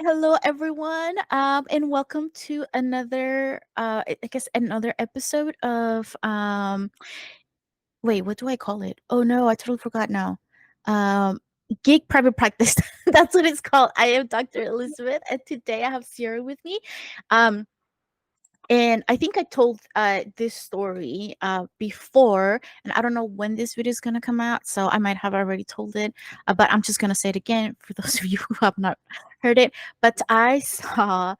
Hello, everyone, and welcome to another, I guess, another episode of Wait, what do I call it? Oh no, I totally forgot now. Um, Geek Private Practice. That's what it's called. I am Dr. Elizabeth, and today I have Ciara with me. Um, and I think I told this story before, and I don't know when this video is gonna come out, so I might have already told it, but I'm just gonna say it again for those of you who have not heard it. But I saw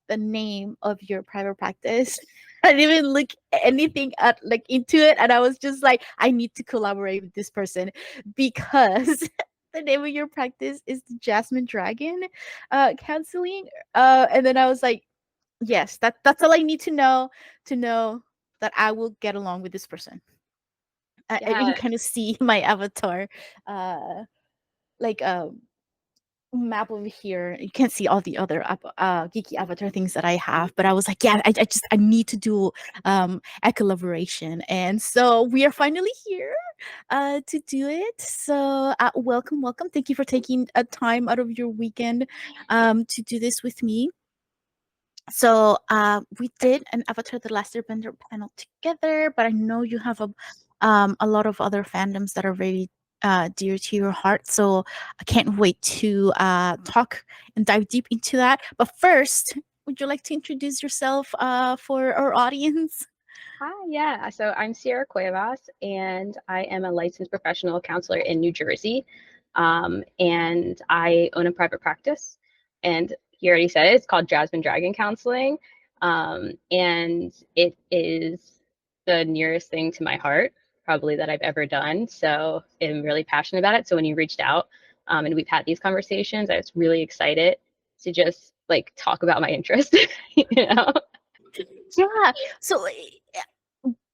the name of your private practice. I didn't even look anything at like into it, and I was just like, I need to collaborate with this person because the name of your practice is the Jasmine Dragon counseling. And then I was like, yes, that's all I need to know that I will get along with this person. You can Yeah, kind of see my avatar, uh, like map over here. You can't see all the other geeky avatar things that I have, but I was like, yeah, I need to do a collaboration, and so we are finally here to do it. So welcome. Thank you for taking a time out of your weekend to do this with me. So we did an Avatar: The Last Airbender panel together, but I know you have a lot of other fandoms that are very dear to your heart. So I can't wait to talk and dive deep into that. But first, would you like to introduce yourself for our audience? hi, yeah. So I'm Ciara Cuevas, and I am a licensed professional counselor in New Jersey. And I own a private practice. And you already said it, it's called Jasmine Dragon Counseling. And it is the nearest thing to my heart, probably that I've ever done. So I'm really passionate about it. So when you reached out, and we've had these conversations, I was really excited to just like talk about my interest, you know? Yeah. So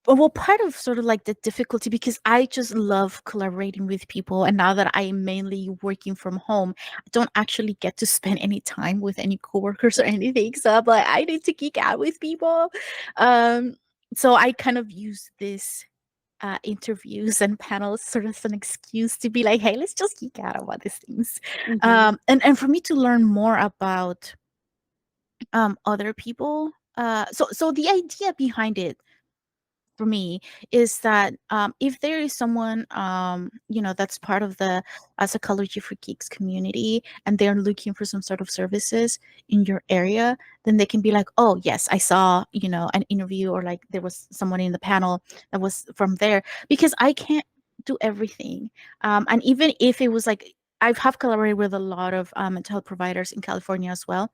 well, part of sort of like the difficulty, because I just love collaborating with people, and now that I am mainly working from home, I don't actually get to spend any time with any coworkers or anything. So I'm like, I need to geek out with people. Um, so I kind of use this interviews and panels sort of as an excuse to be like, hey, let's just geek out about these things. Mhm. And for me to learn more about other people. So the idea behind it for me is that if there is someone that's part of the psychology for geeks community, and they're looking for some sort of services in your area, then they can be like, oh yes, I saw an interview, or like there was someone in the panel that was from there, because I can't do everything. And even if it was like, I have collaborated with a lot of mental health providers in California as well,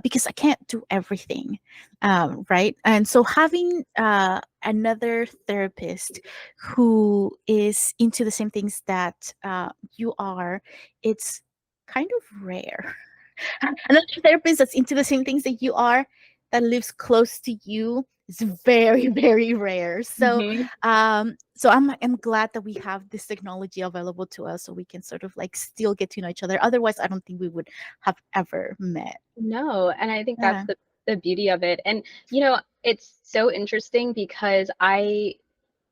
because I can't do everything, right? And so having another therapist who is into the same things that you are, it's kind of rare. Another therapist that's into the same things that you are, that lives close to you, is very, very rare. So, Mhm. I'm glad that we have this technology available to us, so we can sort of like still get to know each other. Otherwise, I don't think we would have ever met. No, and I think that's Yeah. the beauty of it. And it's so interesting because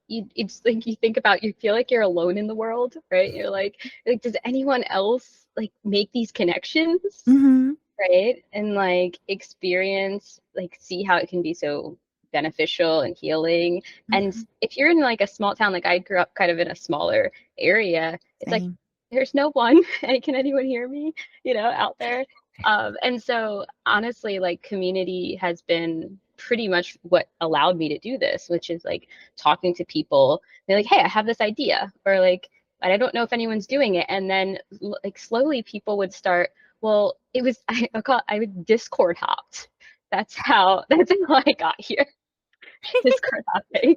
it's like you think about, you feel like you're alone in the world, right? You're like, does anyone else like make these connections, Mhm. right? And like experience, like see how it can be so beneficial and healing. And Mhm. if you're in like a small town, like I grew up kind of in a smaller area, it's like Same. there's no one. Hey, can anyone hear me? Out there. And so honestly, like community has been pretty much what allowed me to do this, which is like talking to people. They're like, hey, I have this idea, or like, but I don't know if anyone's doing it. And then like slowly people would start, well, it was I would Discord hopped. That's how I got here. Discord hopping.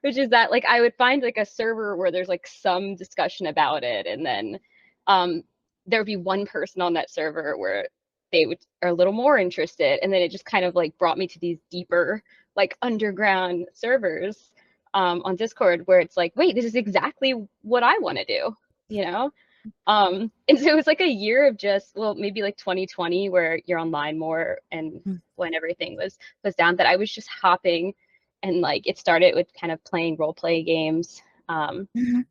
Which is that like I would find like a server where there's like some discussion about it, and then um there would be one person on that server where they would are a little more interested, and then it just kind of like brought me to these deeper like underground servers on Discord, where it's like, wait, this is exactly what I want to do, you know? And so it was like a year of just, well, maybe like 2020 where you're online more, and Mm. when everything was down, that I was just hopping, and like it started with kind of playing role play games. Um, Mhm.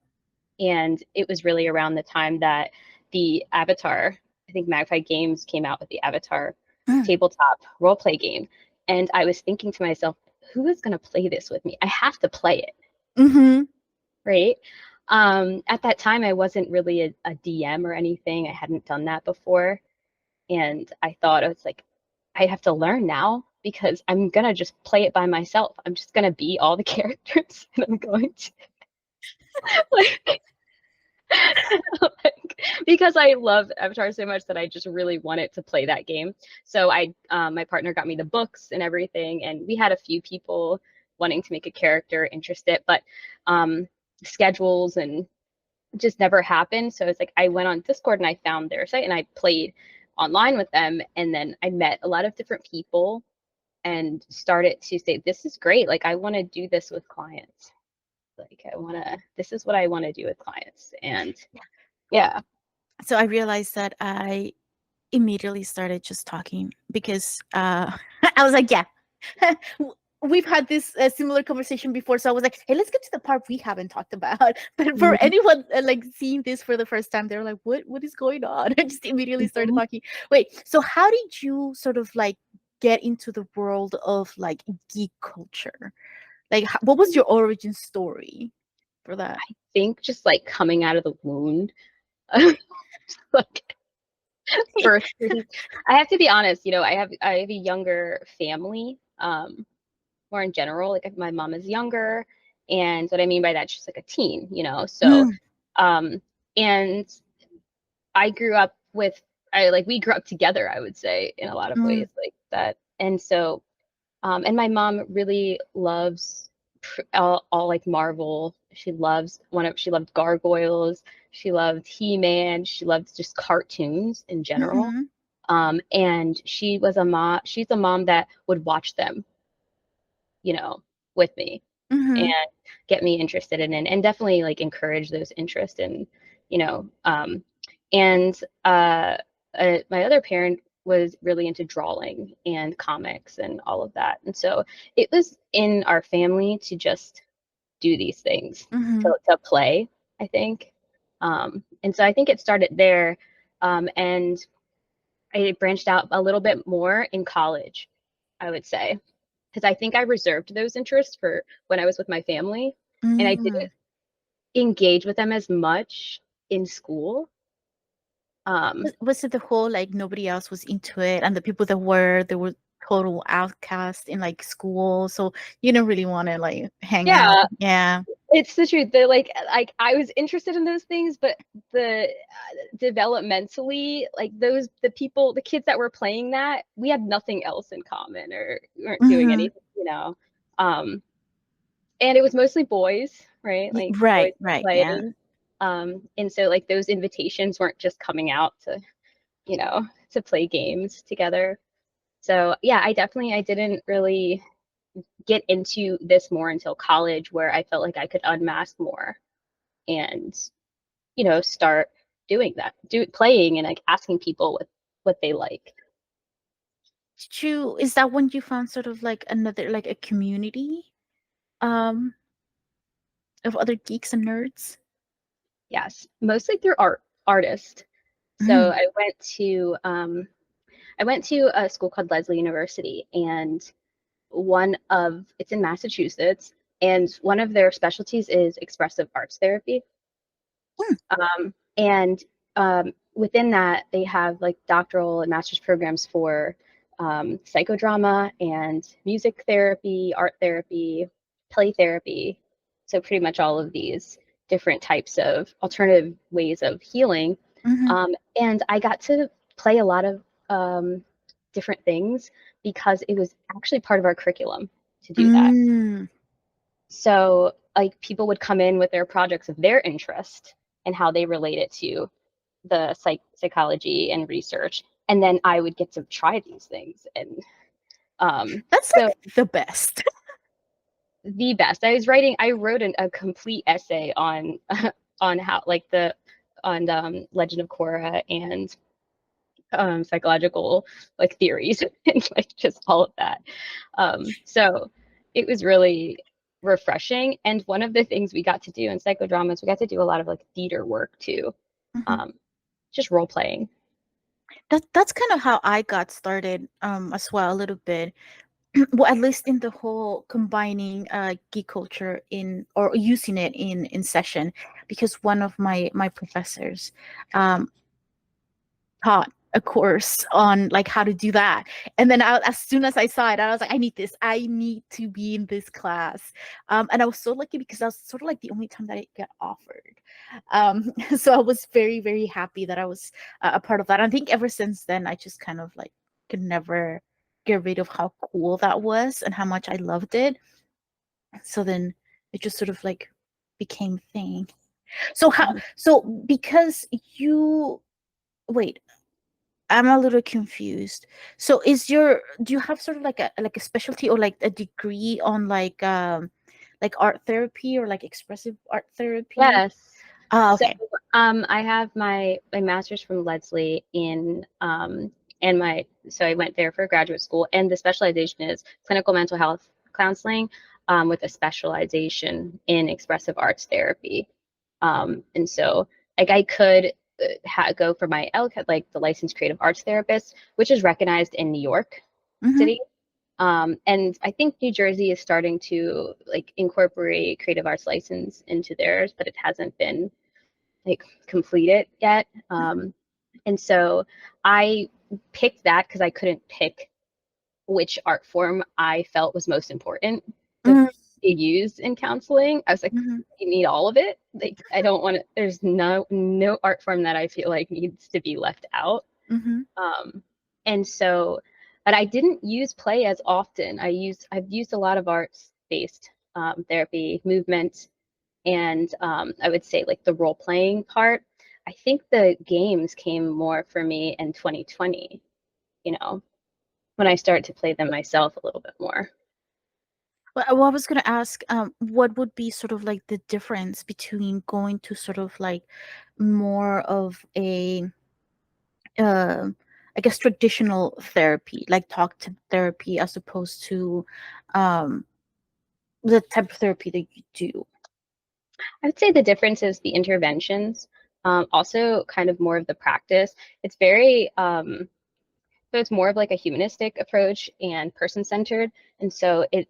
and it was really around the time that the Avatar I think Magpie Games came out with the Avatar Mm. tabletop role play game. And I was thinking to myself, who is going to play this with me? I have to play it, Mhm. right? At that time, I wasn't really a DM or anything. I hadn't done that before. And I thought, I was like, I have to learn now because I'm going to just play it by myself. I'm just going to be all the characters and I'm going to like, like, because I love Avatar so much that I just really wanted to play that game. So my partner got me the books and everything, and we had a few people wanting to make a character interested, but um, schedules and just never happened. So it's like I went on Discord and I found their site and I played online with them, and then I met a lot of different people and started to say, this is great. Like I want to do this with clients. Like this is what I want to do with clients. And Well, yeah. so I realized that I immediately started just talking because I was like, yeah, we've had this similar conversation before. So I was like, hey, let's get to the part we haven't talked about. But for Mhm. anyone like seeing this for the first time, they're like, what is going on? I just immediately started Mhm. talking. Wait, so how did you sort of like get into the world of like geek culture? Like, what was your origin story for that? Think just like coming out of the wound, like birth. I have to be honest, I have a younger family, more in general. Like my mom is younger, and what I mean by that, she's like a teen, So, Mm, um, and I grew up with, I like we grew up together. I would say in a lot of mm, ways like that, and so and my mom really loves all like Marvel. She loved Gargoyles. She loved He-Man. She loved just cartoons in general. mhm, And she's a mom that would watch them, you know, with me and mhm, get me interested in it and definitely like encourage those interests in, you know, and my other parent was really into drawing and comics and all of that. And so it was in our family to just do these things, mhm, to play, I think. And so I think it started there. And I branched out a little bit more in college, I would say, because I think I reserved those interests for when I was with my family, and I mm. didn't engage with them as much in school. Um, Was it the whole like nobody else was into it, and the people that were, they were total outcast in like school, so you didn't really want to like hang out? yeah, Yeah. it's the truth. They're like I was interested in those things, but the developmentally, like the people, the kids that were playing that, we had nothing else in common or we weren't doing Hmm. anything. Um, and it was mostly boys, right? Like boys Right, were right, yeah. playing. And so like those invitations weren't just coming out to play games together. So yeah, I didn't really get into this more until college where I felt like I could unmask more and, start doing that, playing and like asking people what they like. Is that when you found sort of like another, like a community um of other geeks and nerds? Yes, mostly through artists. So Mm, I went to a school called Lesley University, and it's in Massachusetts, and one of their specialties is expressive arts therapy. mm, And within that, they have like doctoral and master's programs for psychodrama and music therapy, art therapy, play therapy. So pretty much all of these different types of alternative ways of healing. mhm, And I got to play a lot of different things because it was actually part of our curriculum to do that. mm, So, like, people would come in with their projects of their interest and how they relate it to the psychology and research, and then I would get to try these things. And that's so like the best. the best. I wrote a complete essay on on how like the on Legend of Korra and psychological like theories and like just all of that. So it was really refreshing. And one of the things we got to do in psychodramas, we got to do a lot of like theater work too, Mhm. um, just role playing. That's kind of how I got started, as well, a little bit. Well, at least in the whole combining geek culture in, or using it in session, because one of my professors um taught a course on like how to do that. And then as soon as I saw it, I was like, I need this. I need to be in this class. And I was so lucky because I was sort of like the only time that it got offered. So I was very, very happy that I was a part of that. I think ever since then, I just kind of like could never get rid of how cool that was and how much I loved it. So then it just sort of like became thing. So how, Mhm. so because you, wait, I'm a little confused. So is your, do you have sort of like a specialty or like a degree on like art therapy or like expressive art therapy? Yes. Oh, So, okay. I have my master's from Lesley and so I went there for graduate school, and the specialization is clinical mental health counseling, with a specialization in expressive arts therapy. And so, like, I could go for my LCAT, like the licensed creative arts therapist, which is recognized in New York Mm-hmm. City. And I think New Jersey is starting to like incorporate creative arts license into theirs, but it hasn't been like completed yet. And so I picked that because I couldn't pick which art form I felt was most important to be used in counseling. I was like, Mm-hmm. you need all of it. Like, I don't want to. There's no art form that I feel like needs to be left out. Mm-hmm. Um, and so, but I didn't use play as often. I've used a lot of arts based therapy, movement, and I would say like the role playing part. I think the games came more for me in 2020, you know, when I started to play them myself a little bit more. Well, I was gonna ask, what would be sort of like the difference between going to sort of like more of a, uh, I guess, traditional therapy, like talk to therapy, as opposed to um, the type of therapy that you do. I would say the difference is the interventions, also kind of more of the practice. It's very so it's more of like a humanistic approach and person centered. And so it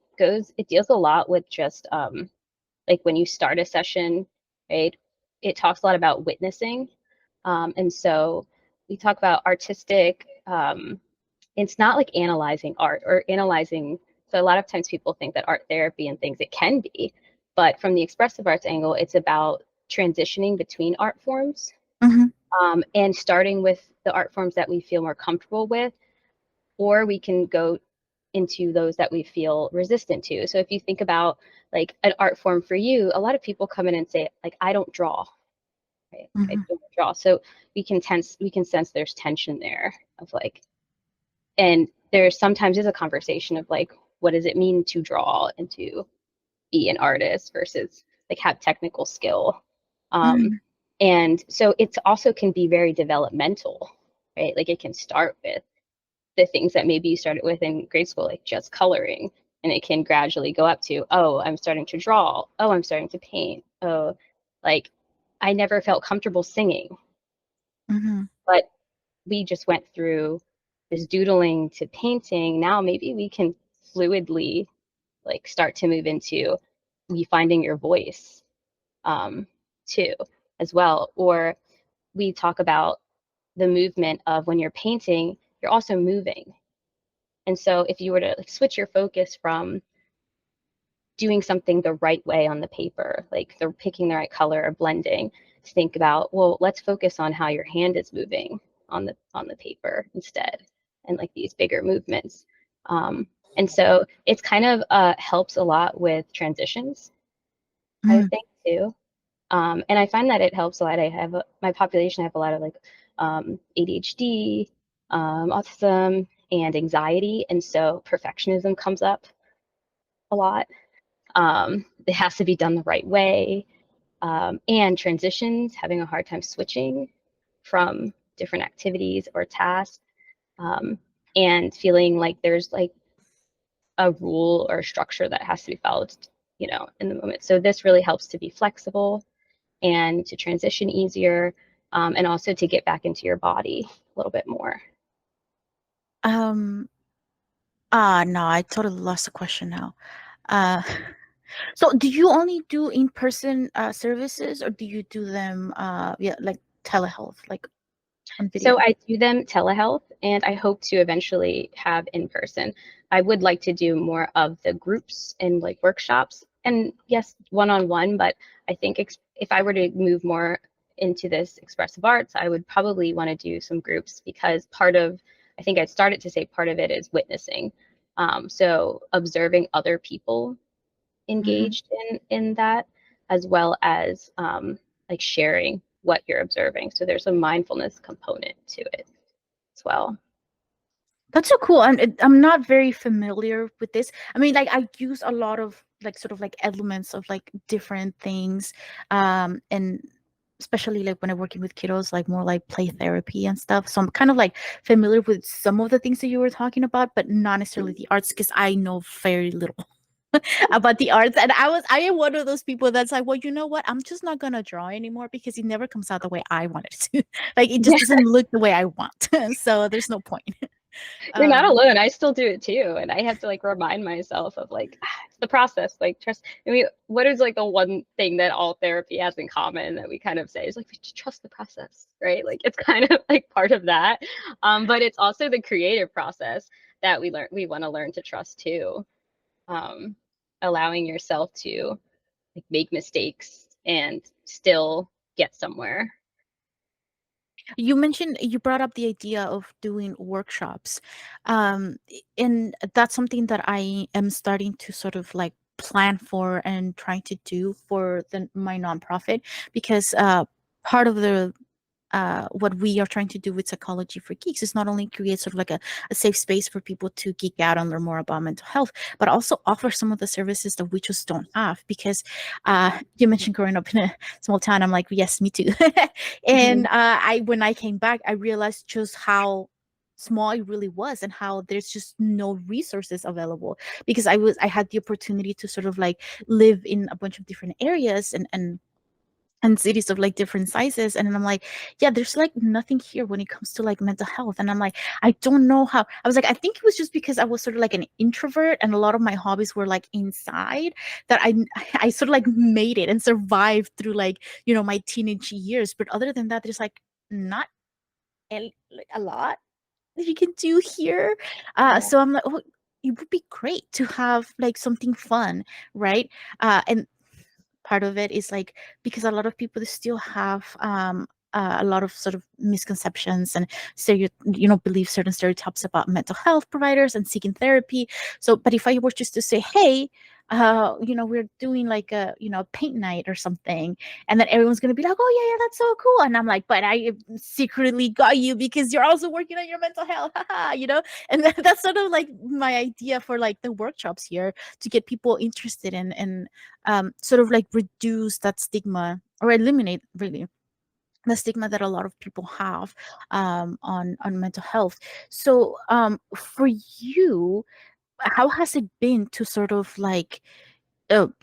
deals a lot with just like when you start a session, right? It talks a lot about witnessing. And so we talk about artistic, it's not like analyzing art or analyzing. So a lot of times people think that art therapy and things, it can be, but from the expressive arts angle, it's about transitioning between art forms, Mhm, and starting with the art forms that we feel more comfortable with, or we can go into those that we feel resistant to. So if you think about like an art form for you, a lot of people come in and say like, I don't draw, right? Like, I mhm, don't draw. So we can sense there's tension there of like, and there sometimes is a conversation of like, what does it mean to draw and to be an artist versus like have technical skill. um, mhm, and so it's also can be very developmental, right? Like it can start with the things that maybe you started with in grade school, like just coloring, and it can gradually go up to, oh, I'm starting to draw, oh, I'm starting to paint, oh, like I never felt comfortable singing, mhm, but we just went through this doodling to painting. Now maybe we can fluidly like start to move into you finding your voice, um, too, as well. Or we talk about the movement of when you're painting, you're also moving. And so if you were to like switch your focus from doing something the right way on the paper, like they're picking the right color or blending, to think about, well, let's focus on how your hand is moving on the paper instead, and like these bigger movements. Um, and so it's kind of helps a lot with transitions, I would mhm, think too. And I find that it helps a lot. My population, I have a lot of like ADHD, autism, and anxiety, and so perfectionism comes up a lot. It has to be done the right way, and transitions, having a hard time switching from different activities or tasks, um, and feeling like there's like a rule or a structure that has to be followed, in the moment. So this really helps to be flexible and to transition easier. and also to get back into your body a little bit more. Um, no, I totally lost the question now. Uh, so do you only do in-person services, or do you do them yeah, like telehealth, like on So video? I do them telehealth, and I hope to eventually have in person. I would like to do more of the groups and like workshops, and yes, one on one. But I think if I were to move more into this expressive arts, I would probably want to do some groups because I think I started to say part of it is witnessing. So observing other people Hmm. engaged in that, as well as like sharing what you're observing. So there's a mindfulness component to it as well. That's so cool. I'm not very familiar with this. I mean, like I use a lot of like sort of like elements of like different things, and especially like when I'm working with kiddos, like more like play therapy and stuff. So I'm kind of like familiar with some of the things that you were talking about, but not necessarily the arts because I know very little about the arts. And I am one of those people that's like, well, you know what? I'm just not gonna draw anymore because it never comes out the way I want it to. Like it just Yeah, doesn't look the way I want. So there's no point. you're not Um, alone. I still do it too. And I have to like remind myself of like, it's the process, like trust. I mean, what is like the one thing that all therapy has in common that we kind of say is like, we just trust the process, right? Like it's kind of like part of that. But it's also the creative process that we want to learn to trust too. Um, allowing yourself to like make mistakes and still get somewhere. You mentioned you brought up the idea of doing workshops. And that's something that I am starting to sort of like plan for and trying to do for my nonprofit because part of the what we are trying to do with Psychology for Geeks is not only create sort of like a safe space for people to geek out and learn more about mental health, but also offer some of the services that we just don't have. Because you mentioned growing up in a small town. I'm like, yes, me too. And Mhm. when I came back, I realized just how small it really was and how there's just no resources available because I had the opportunity to sort of like live in a bunch of different areas and cities of like different sizes, and then I'm like, yeah, there's like nothing here when it comes to like mental health. And I'm like, I don't know how. I was like, I think it was just because I was sort of like an introvert and a lot of my hobbies were like inside that I sort of like made it and survived through like, my teenage years. But other than that, there's like not like a lot that you can do here. Yeah. So I'm like, oh, it would be great to have like something fun, right? And part of it is like because a lot of people still have a lot of sort of misconceptions and believe certain stereotypes about mental health providers and seeking therapy. So but if I were just to say, hey, we're doing like a paint night or something, and then everyone's gonna be like, oh yeah, yeah, that's so cool, and I'm like, but I secretly got you because you're also working on your mental health, haha, and that's sort of like my idea for like the workshops here to get people interested in sort of like reduce that stigma or eliminate really the stigma that a lot of people have on mental health. So for you, how has it been to sort of like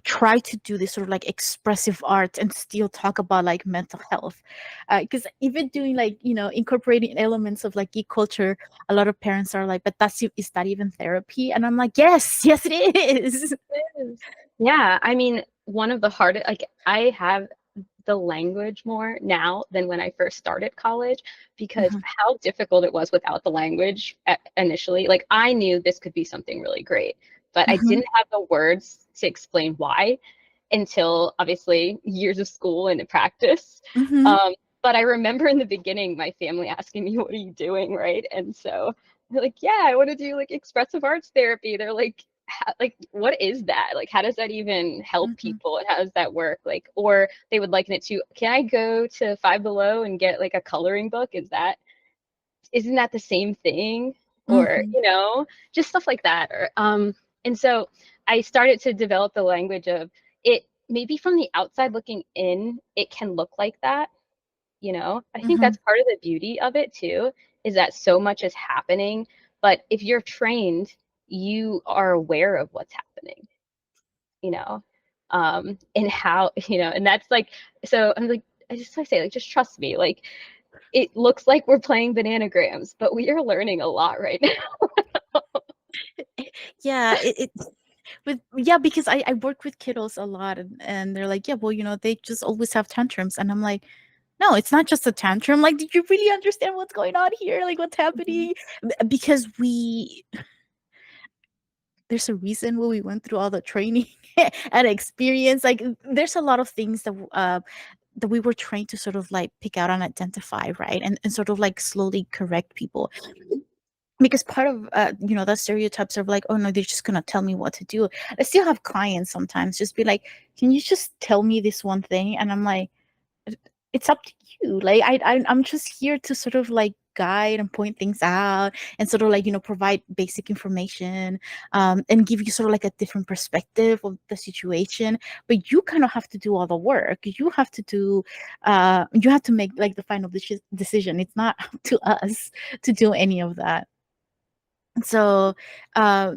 try to do this sort of like expressive art and still talk about like mental health? Because even doing like incorporating elements of like geek culture, a lot of parents are like, but is that even therapy? And I'm like, yes, yes it is. It is. Yeah, I mean, one of the hardest, like, I have the language more now than when I first started college because Mhm, how difficult it was without the language initially. Like, I knew this could be something really great, but I mhm, didn't have the words to explain why until obviously years of school and practice. mhm, Um, but I remember in the beginning, my family asking me, "What are you doing?" Right? And so they're like, "Yeah, I want to do like expressive arts therapy." They're like, like, what is that? Like, how does that even help mhm, people? And how does that work? Like, or they would liken it to, can I go to Five Below and get like a coloring book? Isn't that the same thing? Or, mhm, just stuff like that. Or, and so I started to develop the language of it. Maybe from the outside looking in, it can look like that. I think mhm, that's part of the beauty of it too, is that so much is happening. But if you're trained, you are aware of what's happening, you know, and how, and that's like, so I'm like, I just like say, like, just trust me. Like, it looks like we're playing bananagrams, but we are learning a lot right now. Yeah, yeah, because I work with kiddos a lot, and they're like, yeah, well, they just always have tantrums, and I'm like, no, it's not just a tantrum. Like, did you really understand what's going on here? Like, what's Mhm. happening? Because there's a reason why we went through all the training and experience. Like, there's a lot of things that we were trained to sort of like pick out and identify, right? And sort of like slowly correct people. Because part of the stereotypes of like, oh no, they're just gonna tell me what to do. I still have clients sometimes just be like, can you just tell me this one thing? And I'm like, it's up to you. Like, I'm just here to sort of like guide and point things out and sort of like provide basic information, and give you sort of like a different perspective of the situation. But you kind of have to do all the work. You have to make like the final decision. It's not up to us to do any of that. So uh,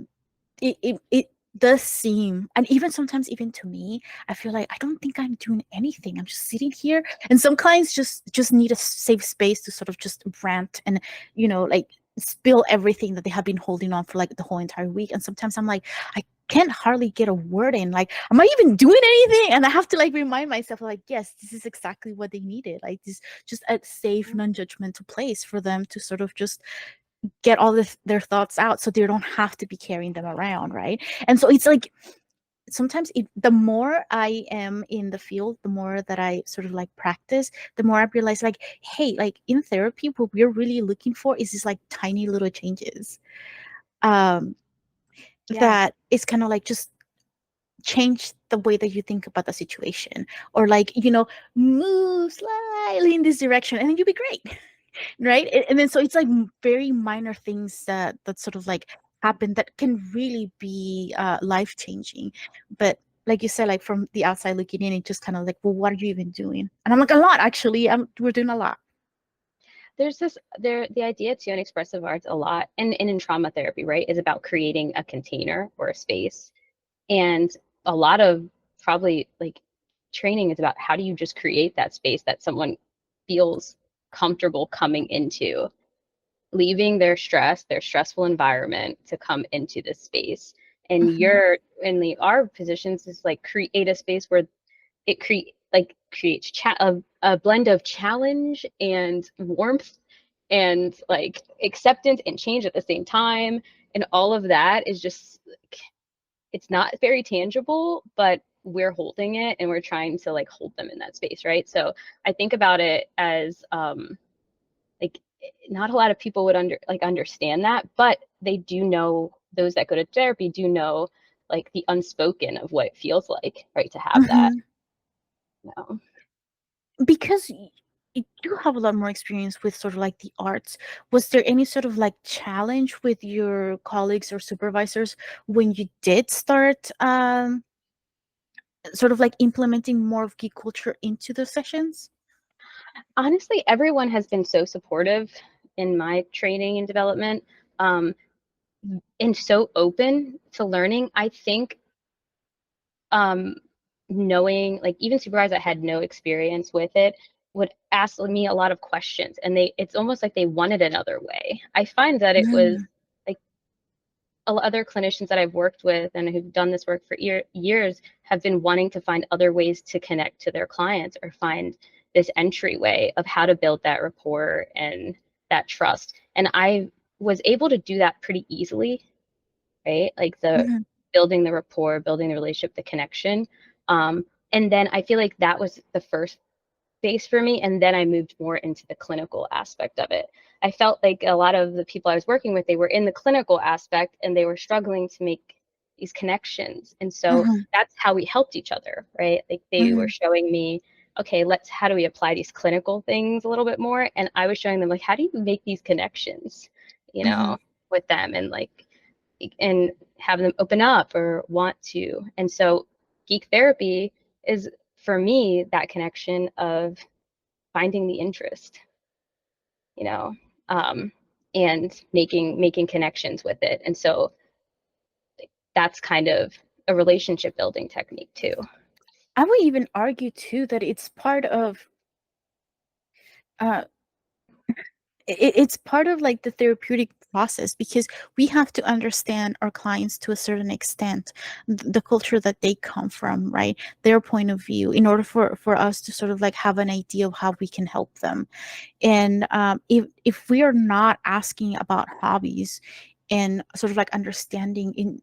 it does seem, and even sometimes, even to me, I feel like I don't think I'm doing anything. I'm just sitting here, and some clients just need a safe space to sort of just rant and like spill everything that they have been holding on for like the whole entire week. And sometimes I'm like, I can't hardly get a word in. Like, am I even doing anything? And I have to like remind myself, like, yes, this is exactly what they needed. Like, this just a safe, non-judgmental place for them to sort of just get all their thoughts out, so they don't have to be carrying them around, right? And so it's like sometimes the more I am in the field, the more that I sort of like practice, the more I realize, like, hey, like in therapy, what we're really looking for is this like tiny little changes, um Yeah. that is kind of like just change the way that you think about the situation, or like move slightly in this direction, and then you'll be great. Right. And then so it's like very minor things that sort of like happen that can really be life changing. But like you said, like from the outside looking in, it just kind of like, well, what are you even doing? And I'm like, a lot, actually. We're doing a lot. There's the idea too in expressive arts a lot, and in trauma therapy, right, is about creating a container or a space. And a lot of probably like training is about how do you just create that space that someone feels comfortable coming into, leaving their stress, their stressful environment to come into this space. And Hmm. our positions is like create a space where it creates a blend of challenge and warmth and like acceptance and change at the same time. And all of that is just like, it's not very tangible, but we're holding it and we're trying to like hold them in that space, right? So I think about it as like not a lot of people would understand that, but they do know, those that go to therapy do know like the unspoken of what it feels like, right, to have that. Hmm. You know? Because you do have a lot more experience with sort of like the arts. Was there any sort of like challenge with your colleagues or supervisors when you did start sort of like implementing more of geek culture into the sessions? Honestly, everyone has been so supportive in my training and development, um, and so open to learning. I think um, knowing, like, even supervisors that had no experience with it would ask me a lot of questions, and it's almost like they wanted another way. I find that it was Mm, like other clinicians that I've worked with and who've done this work for years have been wanting to find other ways to connect to their clients or find this entryway of how to build that rapport and that trust. And I was able to do that pretty easily, right? Like the mhm, building the rapport, building the relationship, the connection. Um, and then I feel like that was the first base for me. And then I moved more into the clinical aspect of it. I felt like a lot of the people I was working with, they were in the clinical aspect and they were struggling to make these connections. And so mhm, that's how we helped each other, right? Like they were mhm, showing me, okay, how do we apply these clinical things a little bit more? And I was showing them, like, how do you make these connections, you mhm. know, with them and like, and have them open up or want to. And so geek therapy is for me that connection of finding the interest, you know, um, and making connections with it. And so that's kind of a relationship building technique too. I would even argue too that it's part of uh, it's part of like the therapeutic process, because we have to understand our clients to a certain extent, the culture that they come from, right, their point of view, in order for us to sort of like have an idea of how we can help them. And if we are not asking about hobbies and sort of like understanding in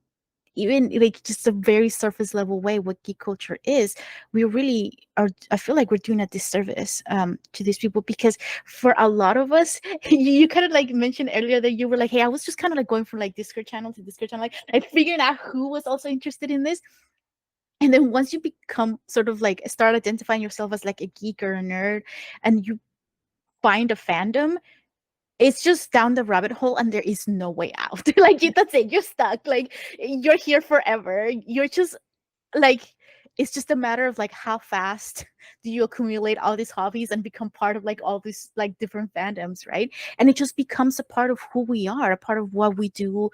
even like just a very surface level way what geek culture is, we really are, I feel like we're doing a disservice to these people, because for a lot of us you kind of like mentioned earlier that you were like, hey, I was just kind of like going from like Discord channel to Discord channel, like figuring out who was also interested in this. And then once you become sort of like start identifying yourself as like a geek or a nerd, and you find a fandom, it's just down the rabbit hole and there is no way out. Like that's it, you're stuck, like you're here forever. You're just like, it's just a matter of like how fast do you accumulate all these hobbies and become part of like all these like different fandoms, right? And it just becomes a part of who we are, a part of what we do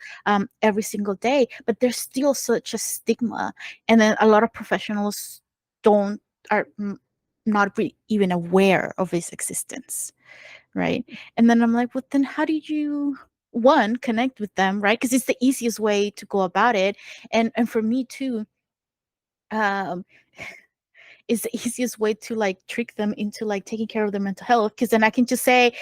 every single day. But there's still such a stigma, and then a lot of professionals don't are not even aware of its existence, right? And then I'm like, well, then how do you one connect with them, right? Because it's the easiest way to go about it. And for me too, um is the easiest way to like trick them into like taking care of their mental health, because then I can just like,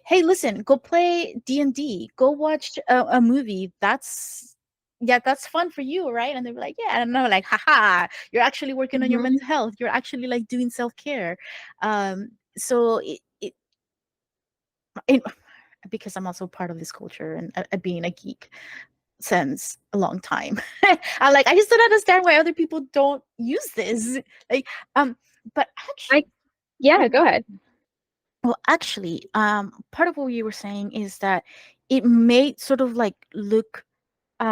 hey, listen, go play D&D, go watch a movie. That's, yeah, that's fun for you, right? And they were like, yeah. And I'm like, haha, you're actually working on your Mhm. mental health, you're actually like doing self-care. So it because I'm also part of this culture and being a geek since a long time. I'm like, I just don't understand why other people don't use this. Like, but I actually, Yeah, go ahead. well, actually, part of what you were saying is that it may sort of like look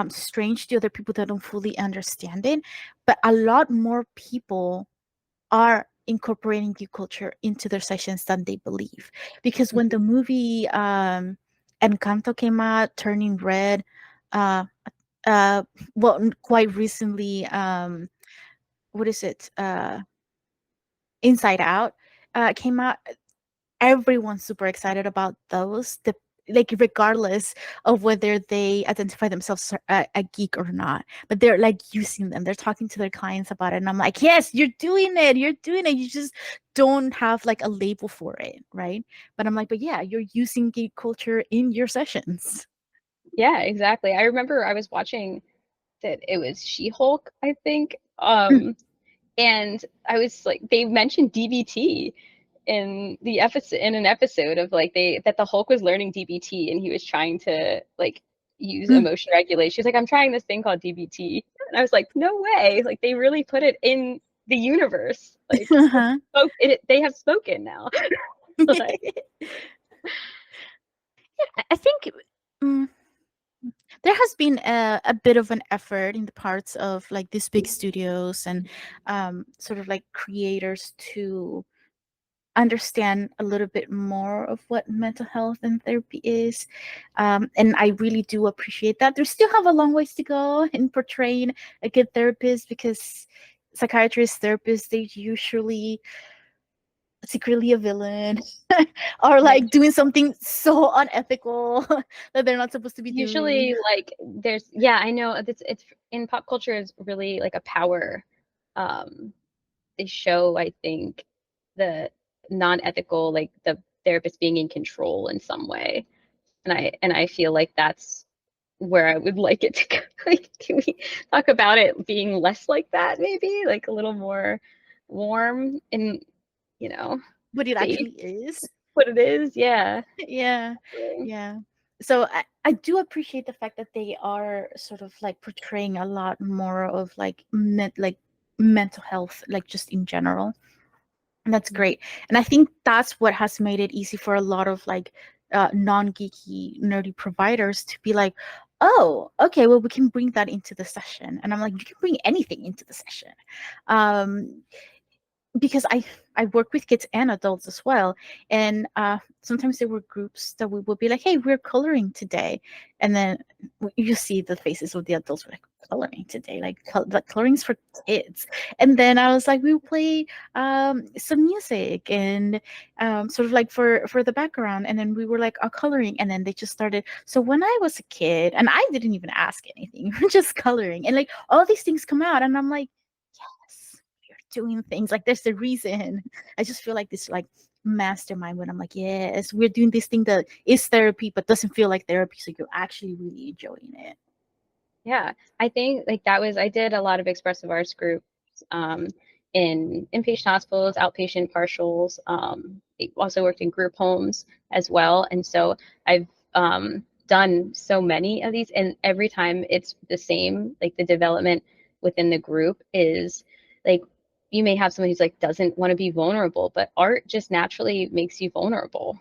strange to other people that don't fully understand it, but a lot more people are incorporating geek culture into their sessions than they believe. Because when the Mhm. movie Encanto came out, Turning Red, uh, uh, well, quite recently, what is it? Inside Out came out. Everyone's super excited about those. Like regardless of whether they identify themselves a geek or not, but they're like using them, they're talking to their clients about it, and I'm like, yes, you're doing it, you're doing it, you just don't have like a label for it, right? But I'm like, but yeah, you're using geek culture in your sessions. Yeah, exactly. I remember I was watching that it was She-Hulk, I think. Mm. And I was like, they mentioned DBT in an episode of like they that the Hulk was learning DBT and he was trying to like use Mm. emotion regulation. She's like, I'm trying this thing called DBT. And I was like, no way. Like they really put it in the universe. Like Uh-huh. they have spoken now. Like, I think mm, there has been a bit of an effort in the parts of like these big studios and sort of like creators to understand a little bit more of what mental health and therapy is. And I really do appreciate that. They still have a long ways to go in portraying a good therapist, because psychiatrists, therapists, they usually secretly a villain or yeah, like doing something so unethical that they're not supposed to be doing. usually like there's yeah, I know it's in pop culture is really like a power um they show, I think, the non-ethical, like the therapist being in control in some way. And I feel like that's where I would like it to go. Like, can we talk about it being less like that, maybe? Like a little more warm and, you know, But it safe, actually is. what it is. Yeah. Yeah, Really. yeah. So I do appreciate the fact that they are sort of like portraying a lot more of like like mental health, like just in general. And that's great. And I think that's what has made it easy for a lot of like non-geeky, nerdy providers to be like, oh, okay, well, we can bring that into the session. And I'm like, you can bring anything into the session. Um, because I work with kids and adults as well, and sometimes there were groups that we would be like, hey, we're coloring today, and then you see the faces of the adults, we're like, coloring today, like coloring's for kids. And then I was like, we would play some music and sort of like for the background, and then we were like coloring, and then they just started. So when I was a kid, and I didn't even ask anything, we're just coloring, and like all these things come out, and I'm like, yes, you're doing things, like there's a reason. I just feel like this like mastermind when I'm like, yes, we're doing this thing that is therapy but doesn't feel like therapy, so you're actually really enjoying it. Yeah, I think like that was I did a lot of expressive arts groups um, in inpatient hospitals, outpatient partials. I also worked in group homes as well, and so I've done so many of these, and every time it's the same. Like the development within the group is like you may have someone who's like doesn't want to be vulnerable, but art just naturally makes you vulnerable,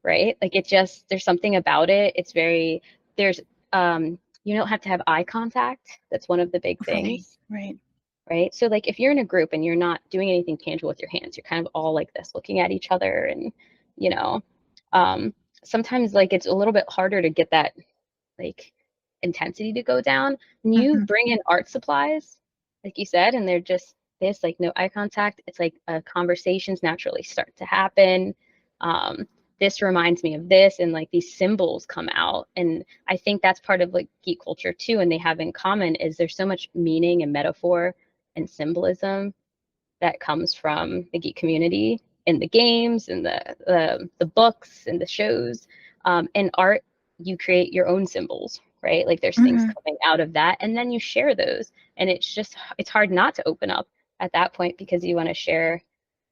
right? Like it just there's something about it. It's very there's you don't have to have eye contact. That's one of the big Right, things, right. right? So like if you're in a group and you're not doing anything tangible with your hands, you're kind of all like this looking at each other and you know, um sometimes like it's a little bit harder to get that like intensity to go down. When you Mhm, bring in art supplies, like you said, and they're just this, like no eye contact, it's like conversations naturally start to happen. Um, this reminds me of this, and like these symbols come out. And I think that's part of like geek culture too, and they have in common is there's so much meaning and metaphor and symbolism that comes from the geek community in the games and the books and the shows and art. You create your own symbols, right? Like there's things mhm. coming out of that, and then you share those, and it's hard not to open up at that point because you want to share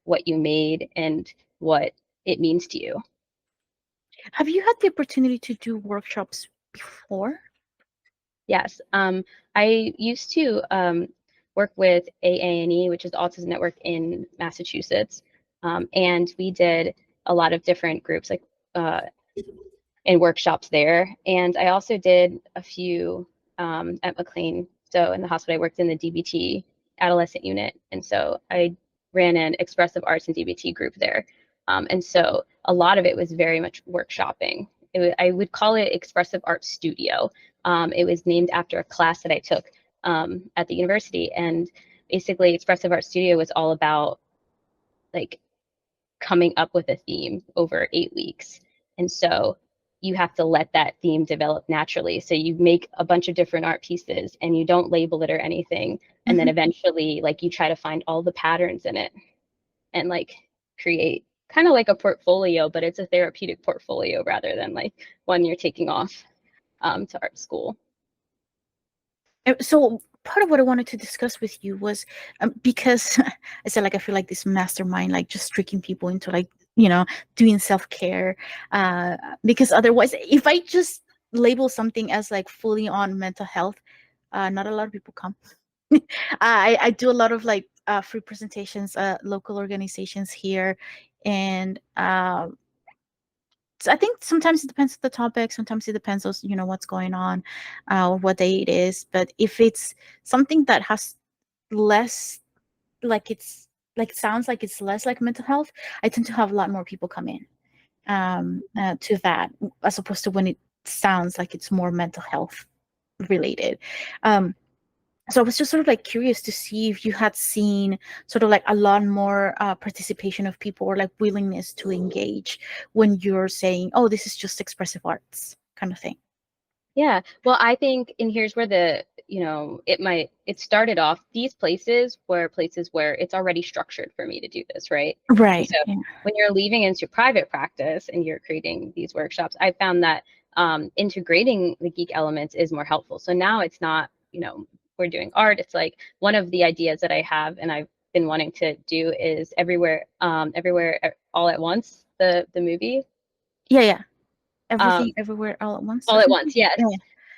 what you made and what it means to you. Have you had the opportunity to do workshops before? Yes. I used to work with AANE, which is the Autism Network in Massachusetts. And we did a lot of different groups like uh, and workshops there. And I also did a few at McLean. So in the hospital, I worked in the DBT adolescent unit. And so I ran an expressive arts and DBT group there. And so a lot of it was very much workshopping. I would call it expressive art studio. It was named after a class that I took at the university. And basically, expressive art studio was all about like coming up with a theme over 8 weeks. And so you have to let that theme develop naturally. So you make a bunch of different art pieces and you don't label it or anything. And then Mhm. eventually, like, you try to find all the patterns in it and like create kind of like a portfolio, but it's a therapeutic portfolio rather than like one you're taking off to art school. So part of what I wanted to discuss with you was because I said like I feel like this mastermind like just tricking people into like doing self-care because otherwise if I just label something as like fully on mental health, not a lot of people come. I do a lot of like free presentations, local organizations here, and so I think sometimes it depends on the topic. Sometimes it depends on what's going on, or what day it is. But if it's something that has less, like it's like sounds like it's less like mental health, I tend to have a lot more people come in to that, as opposed to when it sounds like it's more mental health related. Um, so I was just sort of like curious to see if you had seen sort of like a lot more participation of people, or like willingness to engage when you're saying, "Oh, this is just expressive arts," kind of thing. Yeah. Well, I think, and here's where it started off, these places were places where it's already structured for me to do this, right? And Right. so Yeah. when you're leaving into private practice and you're creating these workshops, I found that integrating the geek elements is more helpful. So now it's not, we're doing art. It's like one of the ideas that I have and I've been wanting to do is everywhere, all at once, the movie. Yeah. Yeah. Um, Everything, everywhere, all at once, or all at something. once, yes.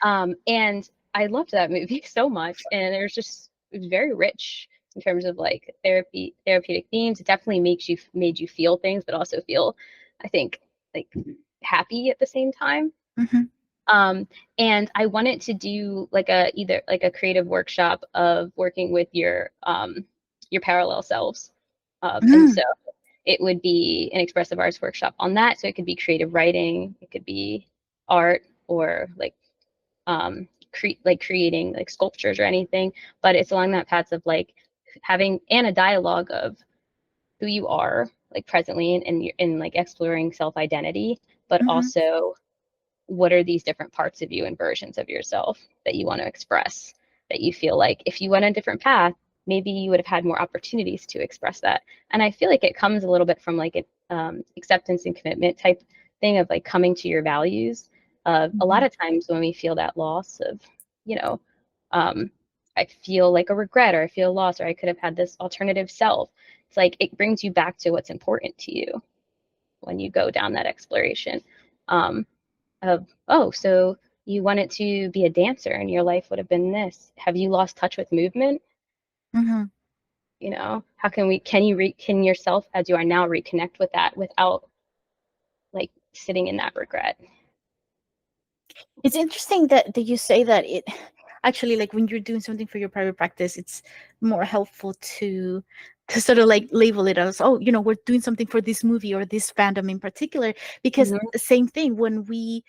Yeah. And I loved that movie so much, and it was very rich in terms of like therapeutic themes. It definitely made you feel things, but also feel, I think, like happy at the same time. Hmm. Um, and I wanted to do like either like a creative workshop of working with your parallel selves. And Mm. so it would be an expressive arts workshop on that. So it could be creative writing, it could be art, or like creating like sculptures or anything, but it's along that path of like having and a dialogue of who you are like presently and like exploring self identity, but Mhm. also what are these different parts of you and versions of yourself that you want to express, that you feel like if you went a different path, maybe you would have had more opportunities to express that. And I feel like it comes a little bit from like an acceptance and commitment type thing of like coming to your values. A lot Mhm. of times when we feel that loss of, you know, um, I feel like a regret or I feel lost or I could have had this alternative self. It's like it brings you back to what's important to you when you go down that exploration. Um, of, oh, so you wanted to be a dancer and your life would have been this. Have you lost touch with movement? Mhm. You know, how can we, can yourself as you are now reconnect with that without like sitting in that regret? It's interesting that you say that it actually, like, when you're doing something for your private practice, it's more helpful to sort of like label it as, oh, we're doing something for this movie or this fandom in particular, because Mm-hmm. the same thing when we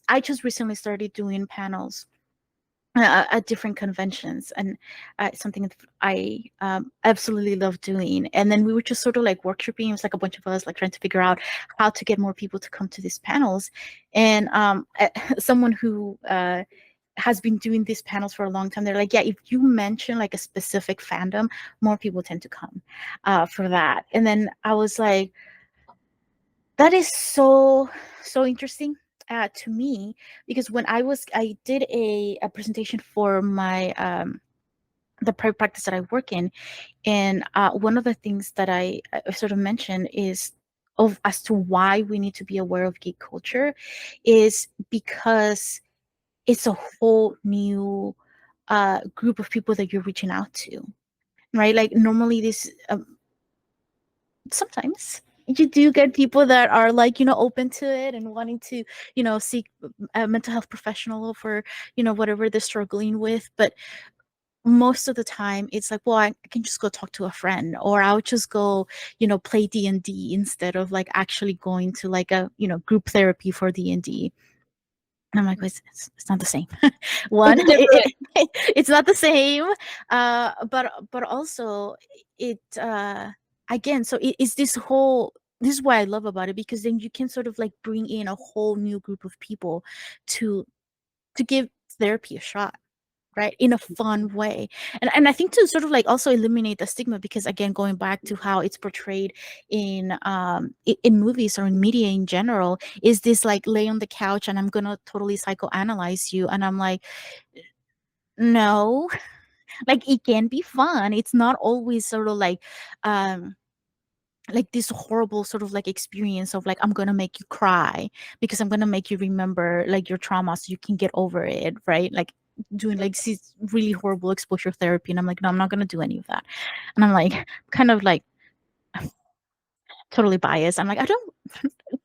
I just recently started doing panels at different conventions, and something that I absolutely love doing. And then we were just sort of like workshopping. It was like a bunch of us like trying to figure out how to get more people to come to these panels. And someone who has been doing these panels for a long time, they're like, yeah, if you mention like a specific fandom, more people tend to come for that. And then I was like, that is so interesting to me, because when I did a presentation for my the private practice that I work in, and one of the things that I sort of mentioned is of as to why we need to be aware of geek culture is because it's a whole new group of people that you're reaching out to, right? Like normally this sometimes you do get people that are like open to it and wanting to seek a mental health professional for whatever they're struggling with, but most of the time it's like, well, I can just go talk to a friend, or I'll just go play D&D instead of like actually going to like a group therapy for D&D. And I'm like, it's not the same. One, It's different. it's not the same. But also it again, so it's this is what I love about it, because then you can sort of like bring in a whole new group of people to give therapy a shot, right, in a fun way. And I think to sort of like also eliminate the stigma, because again, going back to how it's portrayed in movies or in media in general, is this like lay on the couch and I'm gonna totally psychoanalyze you, and I'm like, no. Like it can be fun, it's not always sort of um like this horrible sort of like experience of like, I'm gonna make you cry because I'm gonna make you remember like your trauma so you can get over it, right? Like doing like this really horrible exposure therapy, and I'm like, no, I'm not gonna do any of that. And I'm like kind of like totally biased. I'm like, I don't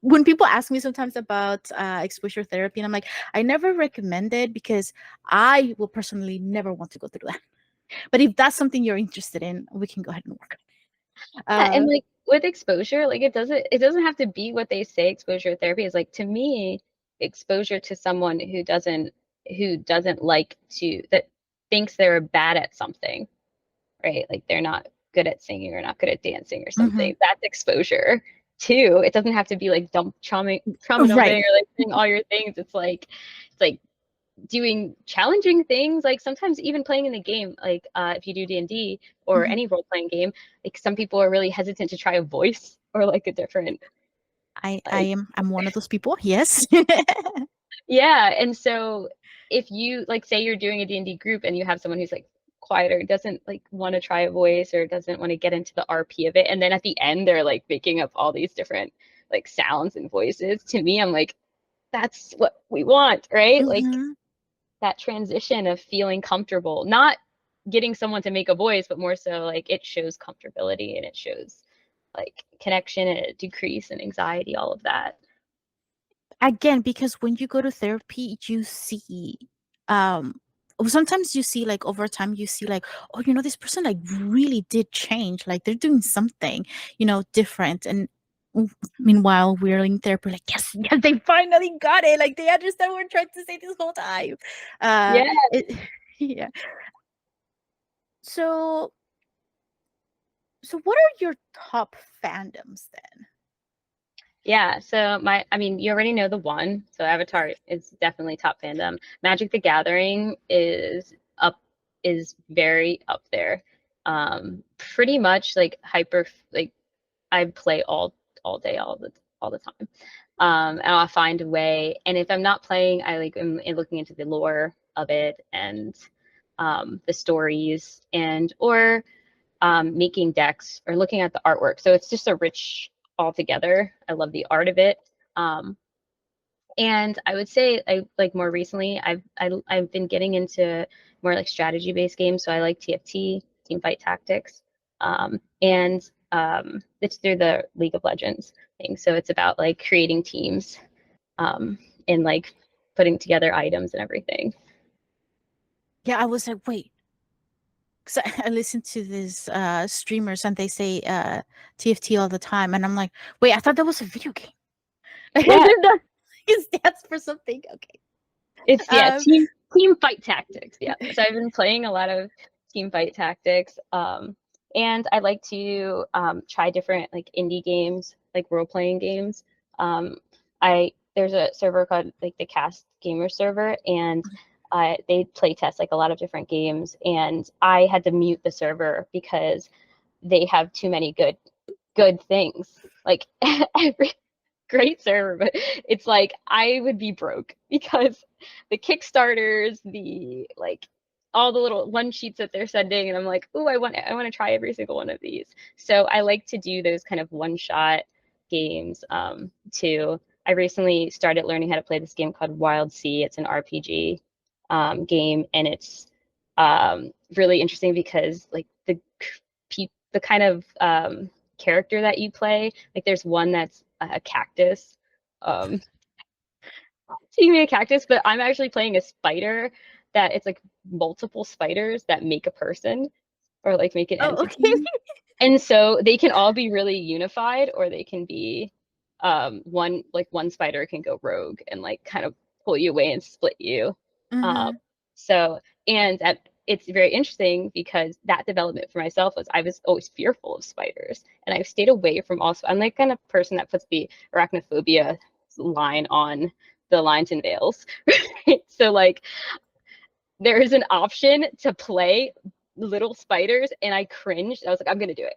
when people ask me sometimes about exposure therapy, and I'm like, I never recommend it because I will personally never want to go through that. But if that's something you're interested in, we can go ahead and work. Yeah, uh and like with exposure, like it doesn't have to be what they say exposure therapy is. Like to me, exposure to someone who doesn't like to that thinks they're bad at something, right? Like they're not good at singing or not good at dancing or mhm. something. That's exposure too. It doesn't have to be like dump trauma Right. dumping or like doing all your things. It's like doing challenging things, like sometimes even playing in the game, like if you do D&D or Mhm. any role playing game, like some people are really hesitant to try a voice or like a different I like am one of those people. Yes. yeah. And so if you like say you're doing a D&D group and you have someone who's like quieter, doesn't like want to try a voice or doesn't want to get into the RP of it, and then at the end they're like making up all these different like sounds and voices, to me I'm like, that's what we want, right? Like Mhm. that transition of feeling comfortable, not getting someone to make a voice, but more so like it shows comfortability and it shows like connection and a decrease in anxiety, all of that. Again, because when you go to therapy, you see, sometimes you see like over time, you see like, oh, this person like really did change. Like they're doing something, different. And Meanwhile, we're in therapy, like, yes, yes, they finally got it. Like, they understand what we're trying to say this whole time. Yeah. It, yeah. So, so what are your top fandoms then? Yeah, so I mean, you already know the one. So Avatar is definitely top fandom. Magic the Gathering is very up there. Pretty much like hyper like I play all day, all the time. And I'll find a way. And if I'm not playing, I like am looking into the lore of it and the stories and or making decks or looking at the artwork. So it's just a rich altogether. I love the art of it. Um, and I would say I like more recently I've been getting into more like strategy based games. So I like TFT, team fight tactics. And it's through the League of Legends thing. So it's about like creating teams and like putting together items and everything. Yeah, I was like, wait, because I listen to these streamers and they say TFT all the time, and I'm like, wait, I thought that was a video game. I Yeah, didn't know it stands for something. Okay. it's yeah, Um, team fight tactics. Yeah. So I've been playing a lot of team fight tactics. And I like to try different like indie games, like role playing games. Um, I there's a server called like the Cast Gamer server, and they play test like a lot of different games. And I had to mute the server because they have too many good things. Like every great server, but it's like I would be broke because the Kickstarters, the like all the little one sheets that they're sending, and I'm like, oh, I want to try every single one of these. So I like to do those kind of one shot games too. I recently started learning how to play this game called Wild Sea. It's an RPG game, and it's really interesting because like the kind of character that you play, like there's one that's a cactus. Um, so you make a cactus, but I'm actually playing a spider that it's like multiple spiders that make a person or like make an oh, okay. entity. And so they can all be really unified or they can be one spider can go rogue and like kind of pull you away and split you. Um, Mm-hmm. so and at, it's very interesting because that development for myself was I was always fearful of spiders and I've stayed away from all. I'm like kind of person that puts the arachnophobia line on the lines and veils. So like there is an option to play little spiders and I cringed. I was like, I'm gonna do it.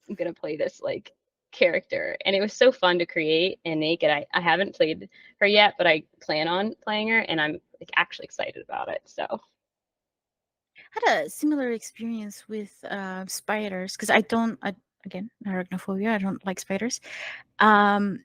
I'm gonna play this like character. And it was so fun to create and make it. I haven't played her yet, but I plan on playing her and I'm like actually excited about it. So Had a similar experience with spiders because I don't. Again, arachnophobia. I don't like spiders. Um,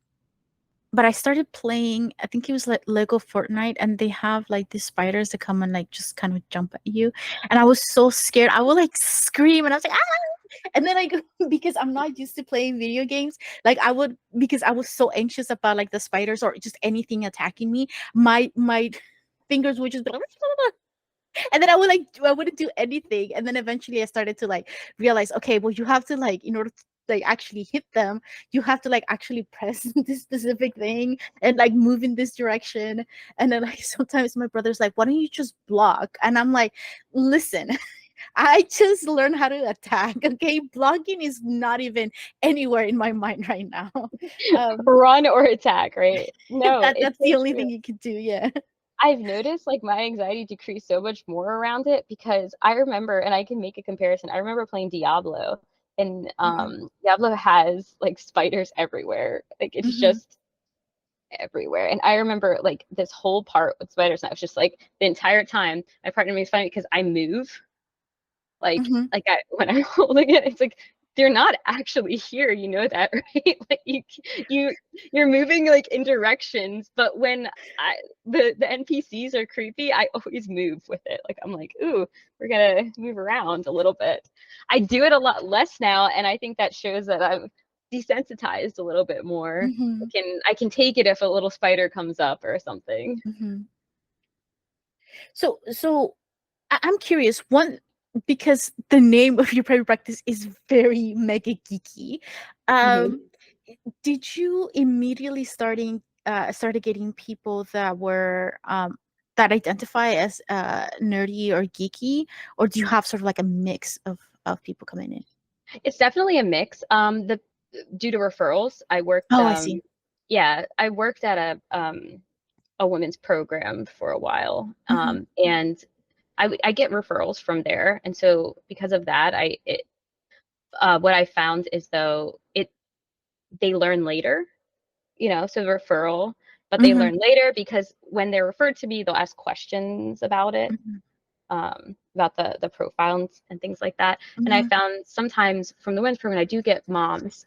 but I started playing. I think it was like Lego Fortnite, and they have like these spiders that come and like just kind of jump at you, and I was so scared. I would like scream, and I was like, ah! And then like because I'm not used to playing video games, like I would because I was so anxious about like the spiders or just anything attacking me. My fingers would just be like, and then I wouldn't do anything. And then eventually I started to like realize, okay, well you have to like in order to like actually hit them, you have to like actually press this specific thing and like move in this direction. And then like sometimes my brother's like, why don't you just block? And I'm like, listen, I just learned how to attack. Okay, blocking is not even anywhere in my mind right now. um run or attack, right? No, it's that's so the only true. thing you can do. Yeah. I've noticed like my anxiety decreased so much more around it because I remember, and I can make a comparison. I remember playing Diablo, and Hmm. Diablo has like spiders everywhere. Like it's Hmm. just everywhere. And I remember like this whole part with spiders, and I was just like the entire time my partner makes fun of me because I move Hmm. when I'm holding it, it's like they're not actually here. You know that, right? Like you you're moving like in directions, but when the NPCs are creepy, I always move with it. Like I'm like, ooh, we're gonna move around a little bit. I do it a lot less now, and I think that shows that I'm desensitized a little bit more. Hmm. I can take it if a little spider comes up or something. Hmm. So I'm curious. One, because the name of your private practice is very mega geeky. Mhm. Um, Did you immediately started getting people that were that identify as nerdy or geeky, or do you have sort of like a mix of people coming in? It's definitely a mix. The Due to referrals, I worked Oh, I see. yeah, I worked at a women's program for a while. Hmm. And I get referrals from there. And so because of that, what I found is though they learn later, so referral, but they Hmm. learn later because when they're referred to me, they'll ask questions about it, Hmm. about the profile and things like that. And I Hmm. found sometimes from the women's program, I do get moms,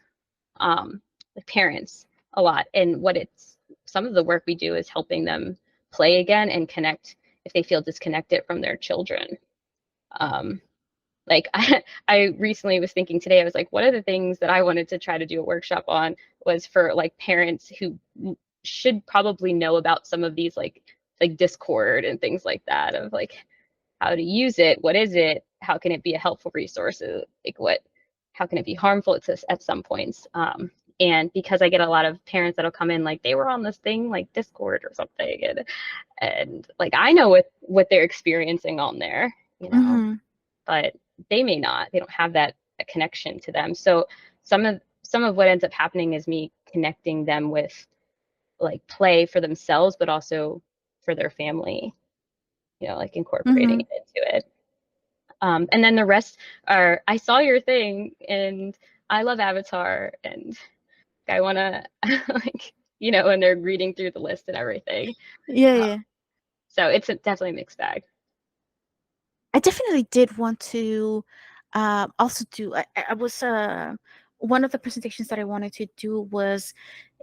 like parents a lot. And some of the work we do is helping them play again and connect if they feel disconnected from their children. Um, like I recently was thinking today, I was like, one of the things that I wanted to try to do a workshop on was for like parents who should probably know about some of these like Discord and things like that, of like how to use it, what is it, how can it be a helpful resource, how can it be harmful at some points. And because I get a lot of parents that'll come in like they were on this thing like Discord or something, and like I know what they're experiencing on there, Hmm. but they may not. They don't have that connection to them. So some of what ends up happening is me connecting them with like play for themselves, but also for their family, like incorporating Hmm. it into it. And then the rest are, I saw your thing and I love Avatar and I want to, like, and they're reading through the list and everything. Yeah, Uh, yeah. so it's definitely a mixed bag. I definitely did want to also do. I was one of the presentations that I wanted to do was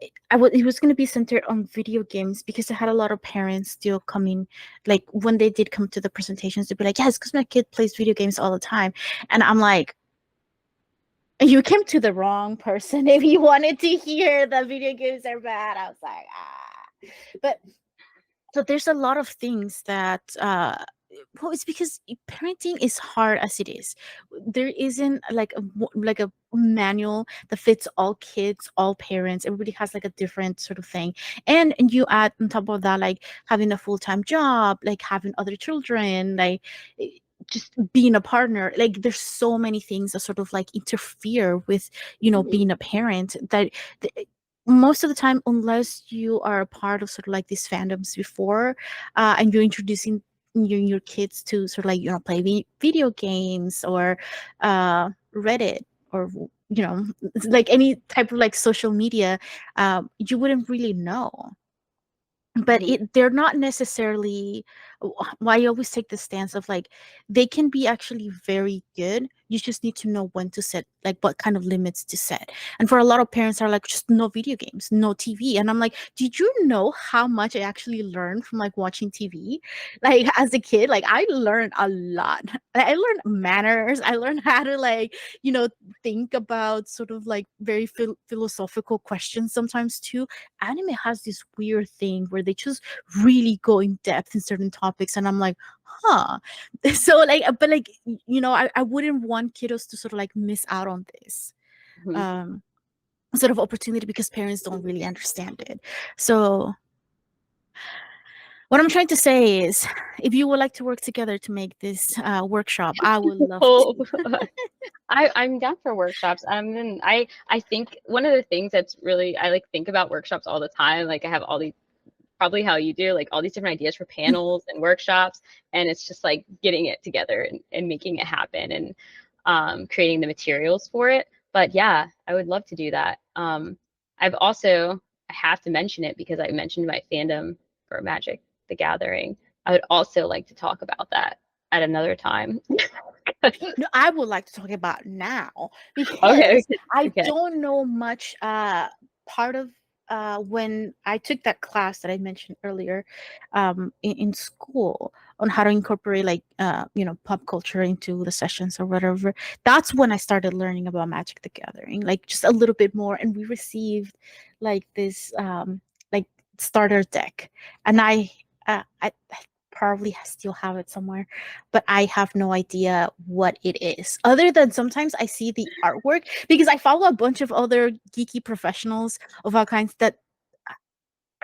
it was going to be centered on video games because I had a lot of parents still coming, like when they did come to the presentations to be like, yes, because my kid plays video games all the time, and I'm like, you came to the wrong person if you wanted to hear that video games are bad. I was like, ah, but so there's a lot of things that well, it's because parenting is hard as it is. There isn't like like a manual that fits all kids, all parents. Everybody has like a different sort of thing. And you add on top of that like having a full-time job, like having other children, like eh, just being a partner. Like there's so many things that sort of like interfere with, Mhm. being a parent that most of the time, unless you are a part of sort of like these fandoms before, and you're introducing your kids to sort of like play video games or Reddit or like any type of like social media, you wouldn't really know. But Mhm. they're not necessarily why I always take the stance of like they can be actually very good. You just need to know when to set, like what kind of limits to set. And for a lot of parents are like, just no video games, no TV. And I'm like, did you know how much I actually learned from like watching TV? Like as a kid, like I learned a lot. I learned manners. I learned how to like, think about sort of like very philosophical questions sometimes too. Anime has this weird thing where they just really go in depth in certain topics, and I'm like, huh. So like, but like, I wouldn't want kiddos to sort of like miss out on this Mhm. um sort of opportunity because parents don't really understand it. So what I'm trying to say is, if you would like to work together to make this workshop, I would love Oh, to. I'm down for workshops. I think one of the things that's really I like think about workshops all the time. Like I have all these, probably how you do, like all these different ideas for panels and workshops, and it's just like getting it together and making it happen and creating the materials for it. But yeah, I would love to do that. I've also I have to mention it because I mentioned my fandom for Magic the Gathering. I would also like to talk about that at another time. No, I would like to talk about now Okay, because I okay. don't know much. Part of when I took that class that I mentioned earlier, in school on how to incorporate like pop culture into the sessions or whatever. That's when I started learning about Magic the Gathering, like just a little bit more. And we received like this like starter deck, and I probably still have it somewhere, but I have no idea what it is. Other than sometimes I see the artwork because I follow a bunch of other geeky professionals of all kinds that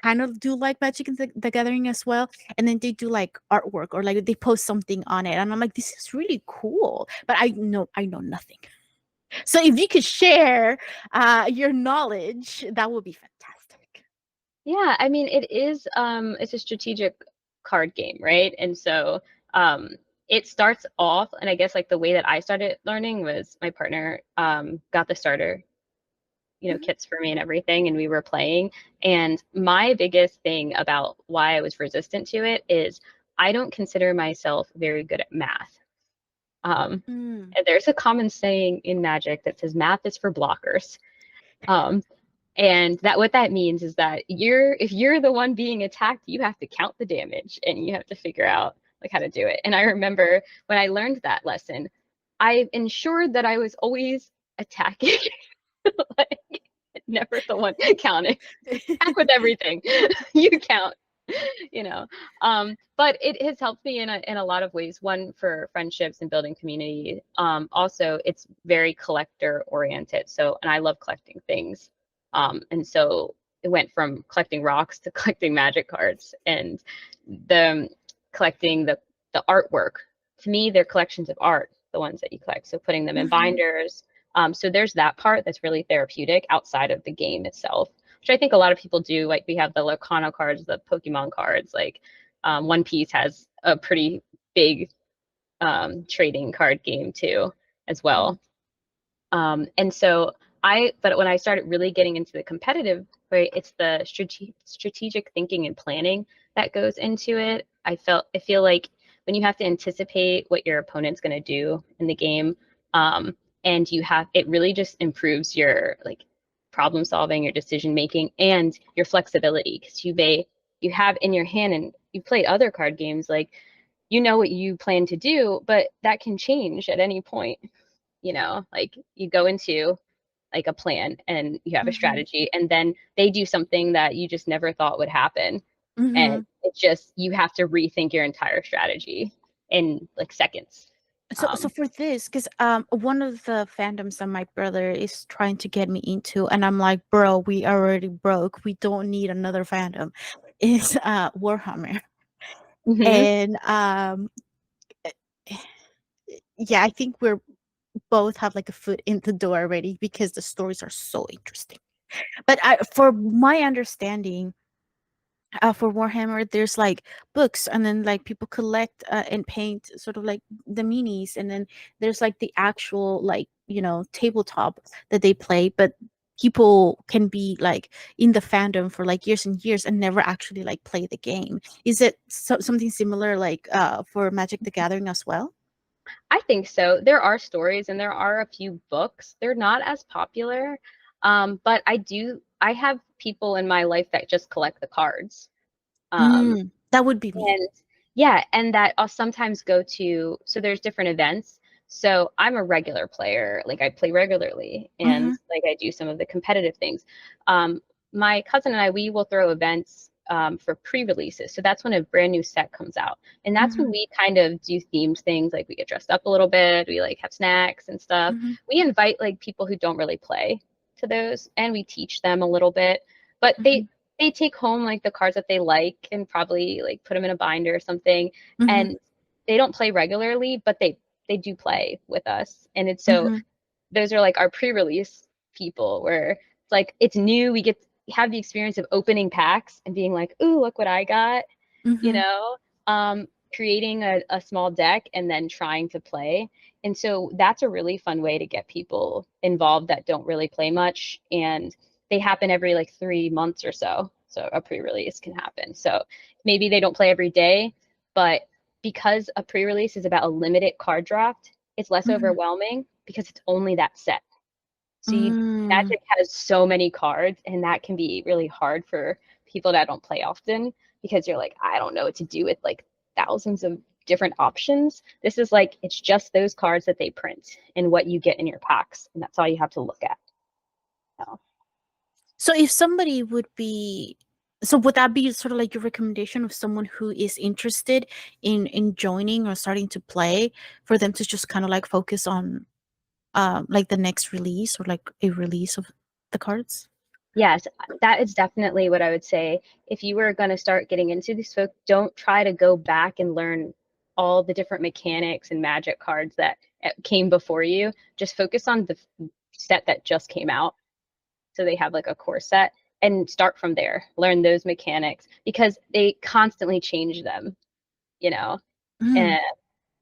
kind of do like Magic and the Gathering as well, and then they do like artwork or like they post something on it, and I'm like, this is really cool, but I know nothing. So if you could share your knowledge, that would be fantastic. Yeah, I mean it is it's a strategic card game, right? And so um it starts off, and I guess like the way that I started learning was my partner got the starter, Mhm. kits for me and everything, and we were playing. And my biggest thing about why I was resistant to it is I don't consider myself very good at math. Um Mm. and there's a common saying in Magic that says math is for blockers. Um, and that what that means is that if you're the one being attacked, you have to count the damage and you have to figure out like how to do it. And I remember when I learned that lesson, I ensured that I was always attacking, like never the one counting. Attack with everything. You count. you know but it has helped me in a lot of ways. One, for friendships and building community. Also, it's very collector oriented, so, and I love collecting things. And so it went from collecting rocks to collecting Magic cards, and the collecting the artwork. To me, they're collections of art, the ones that you collect, so putting them in Mhm. binders. So there's that part that's really therapeutic outside of the game itself, which I think a lot of people do. Like we have the Locana cards, the Pokemon cards. Like One Piece has a pretty big trading card game too, as Mhm. well. And so but when I started really getting into the competitive, right, it's the strategic thinking and planning that goes into it. I feel like when you have to anticipate what your opponent's going to do in the game, um, and it really just improves your like problem solving, your decision making, and your flexibility, because you have in your hand, and you've played other card games, like you know what you plan to do, but that can change at any point. Like you go into like a plan and you have a Mhm. strategy, and then they do something that you just never thought would happen, and Mhm. it's just you have to rethink your entire strategy in like seconds. So for this, because one of the fandoms that my brother is trying to get me into, and I'm like, bro, we already broke. We don't need another fandom. Is Warhammer, Hmm. and yeah, I think we're both have like a foot in the door already because the stories are so interesting. But for my understanding, for Warhammer, there's like books, and then like people collect and paint sort of like the minis, and then there's like the actual like tabletop that they play. But people can be like in the fandom for like years and years and never actually like play the game. Is it something similar like for Magic the Gathering as well? I think so. There are stories and there are a few books. They're not as popular, but I have people in my life that just collect the cards. Um, That would be me. And yeah, and that I'll sometimes go to, so there's different events. So I'm a regular player, like I play regularly, and Mm-hmm, like I do some of the competitive things. Um, my cousin and I, we will throw events for pre-releases. So that's when a brand new set comes out. And that's mm-hmm, when we kind of do themed things, like we get dressed up a little bit, we like have snacks and stuff. mm-hmm, We invite like people who don't really play to those, and we teach them a little bit. But mm-hmm, they take home like the cards that they like and probably like put them in a binder or something, mm-hmm, and they don't play regularly, but they do play with us. And it's so mm-hmm, those are like our pre-release people, where it's like it's new, we get have the experience of opening packs and being like, ooh, look what I got, you mm-hmm, know, creating a small deck and then trying to play. And so that's a really fun way to get people involved that don't really play much. And they happen every like 3 months or so. So a pre-release can happen. So maybe they don't play every day, but because a pre-release is about a limited card draft, it's less mm-hmm. overwhelming because it's only that set. So Mm, Magic has so many cards, and that can be really hard for people that don't play often, because you're like, I don't know what to do with like thousands of different options. This is like it's just those cards that they print and what you get in your packs, and that's all you have to look at. So, so if somebody would be So would that be sort of like your recommendation of someone who is interested in joining or starting to play, for them to just kind of like focus on like the next release, or like a release of the cards? Yes, that is definitely what I would say. If you were going to start getting into these folk, don't try to go back and learn all the different mechanics and magic cards that came before you. Just focus on the set that just came out. So they have like a core set, and start from there. Learn those mechanics because they constantly change them, you know. Mm, And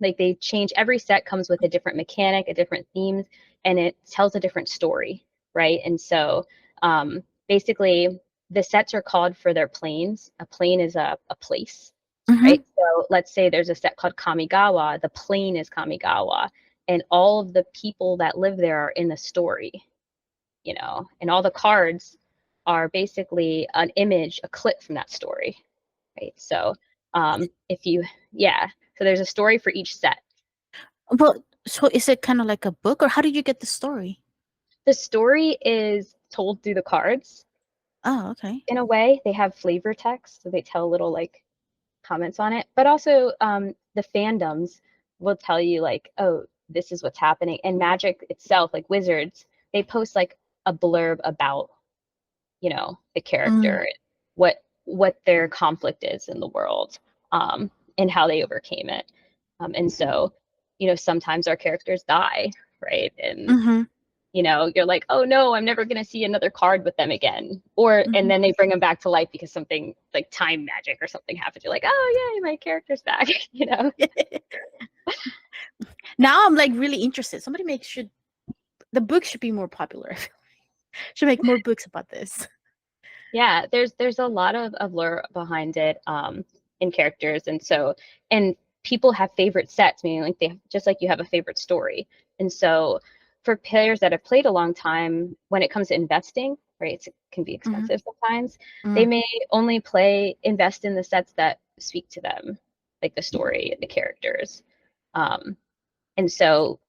like they change, every set comes with a different mechanic, a different themes, and it tells a different story, right? And so basically the sets are called for their planes. A plane is a place, mm-hmm, right? So let's say there's a set called Kamigawa. The plane is Kamigawa, and all of the people that live there are in the story, and all the cards are basically an image, a clip from that story, right? So if you, yeah, so there's a story for each set. well, so is it kind of like a book, or how did you get the story? The story is told through the cards Oh, okay. in a way. They have flavor text, so they tell little like comments on it. But also, the fandoms will tell you like, oh, this is what's happening. And Magic itself, like Wizards, they post like a blurb about the Mm, character, what their conflict is in the world, and how they overcame it. And so, sometimes our characters die, right? And mm-hmm, you're like, oh no, I'm never going to see another card with them again. And mm-hmm. then they bring them back to life because something like time magic or something happened. You're like, oh yeah, my character's back. Now I'm like really interested. Somebody make should the book should be more popular. Should make more books about this. Yeah, there's a lot of lore behind it, in characters, and people have favorite sets, meaning like they just like you have a favorite story. And so for players that have played a long time, when it comes to investing, right, it can be Mm-hmm. expensive sometimes. They Mm, may only invest in the sets that speak to them, like the story, the characters. Um, and so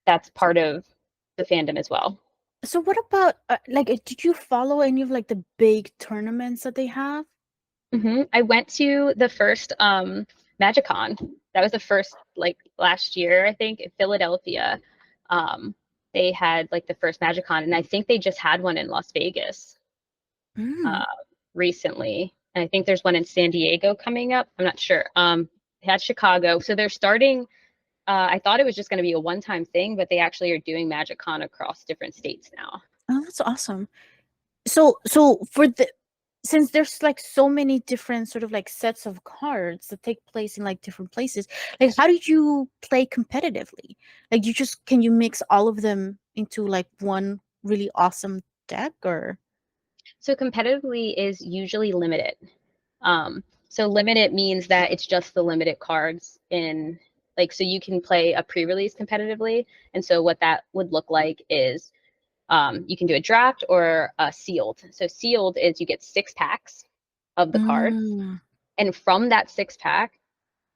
that's part of the fandom as well. so what about like did you follow any of like the big tournaments that they have? I went to the first MagicCon. That was the first like last year, I think, in Philadelphia. Um, they had like the first MagicCon, and I think they just had one in Las Vegas Mm. uh, recently. And I think there's one in San Diego coming up. I'm not sure. They had Chicago, so they're starting. I thought it was just going to be a one-time thing, but they actually are doing MagicCon across different states now. Oh, that's awesome. So for the since there's like so many different sort of like sets of cards that take place in like different places, like how did you play competitively? Like you just can you mix all of them into like one really awesome deck, or So competitively is usually limited. So limited means that it's just the limited cards in like so you can play a pre-release competitively. And so what that would look like is you can do a draft or a sealed. So sealed is you get 6 packs of the cards, mm, and from that 6 pack,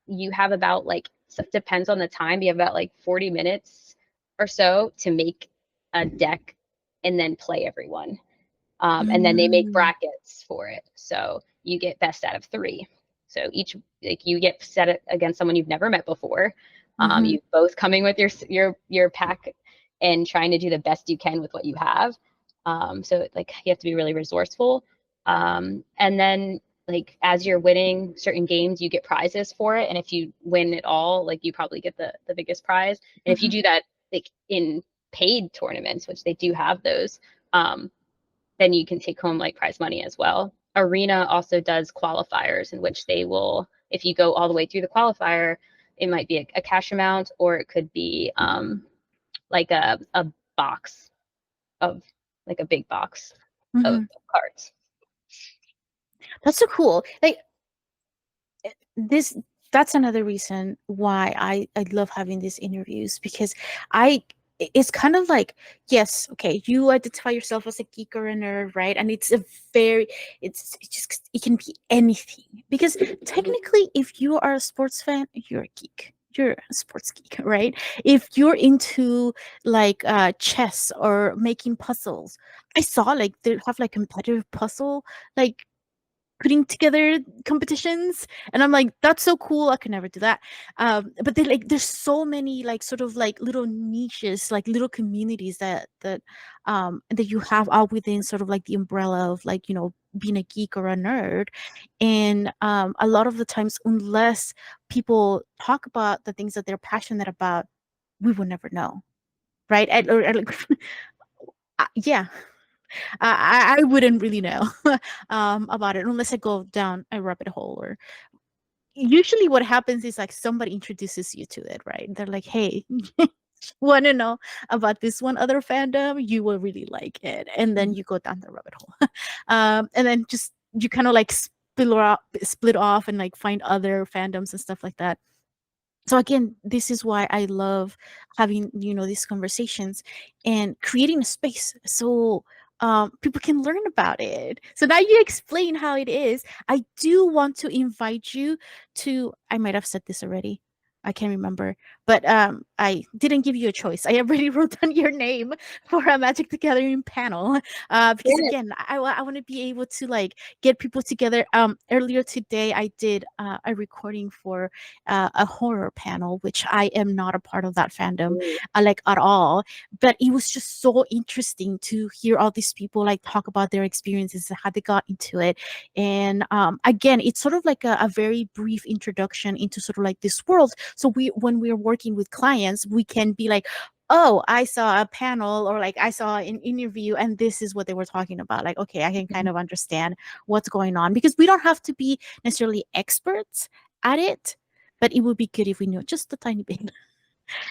you have about like so it depends on the time. You have about like 40 minutes or so to make a deck and then play everyone. And then they make mm, brackets for it. So you get best out of 3. So each like you get set against someone you've never met before. mm-hmm, You both coming with your pack and trying to do the best you can with what you have. So like you have to be really resourceful. And then like as you're winning certain games, you get prizes for it. And if you win it all, like you probably get the biggest prize. And if you mm-hmm, do that like in paid tournaments, which they do have those, um, then you can take home like prize money as well. Arena also does qualifiers in which they will, if you go all the way through the qualifier, it might be a cash amount or it could be like a box of like a big box of mm-hmm. cards. That's so cool. Like this that's another reason why I love having these interviews, because I it's kind of like, yes, okay, you identify yourself as a geek or a nerd, right? And it's a very it just it can be anything, because technically if you are a sports fan, you're a geek, you're a sports geek, right? If you're into like chess or making puzzles, I saw like they have like competitive puzzle like putting together competitions, and I'm like, that's so cool. I could never do that. But then like there's so many like sort of like little niches, like little communities that you have all within sort of like the umbrella of like, you know, being a geek or a nerd. And a lot of the times, unless people talk about the things that they're passionate about, we will never know, right? Or like, yeah, I wouldn't really know about it unless I go down a rabbit hole. Or usually what happens is like somebody introduces you to it, right? They're like, hey, want to know about this one other fandom? You will really like it. And then Mhm. you go down the rabbit hole. And then just you kind of like split off and like find other fandoms and stuff like that. So again, this is why I love having, you know, these conversations and creating a space so people can learn about it. So now you explain how it is. I do want to invite you to, I might have said this already, I can't remember, but I didn't give you a choice. I already wrote down your name for a Magic the Gathering panel, because Yeah. again, I want to be able to like get people together. Earlier today I did a recording for a horror panel, which I am not a part of that fandom, like at all. But it was just so interesting to hear all these people like talk about their experiences and how they got into it. And again, it's sort of like a very brief introduction into sort of like this world. So when we're working with clients, we can be like, oh, I saw a panel or like I saw an interview and this is what they were talking about. Like, okay, I can kind Mhm. of understand what's going on, because we don't have to be necessarily experts at it, but it would be good if we knew just a tiny bit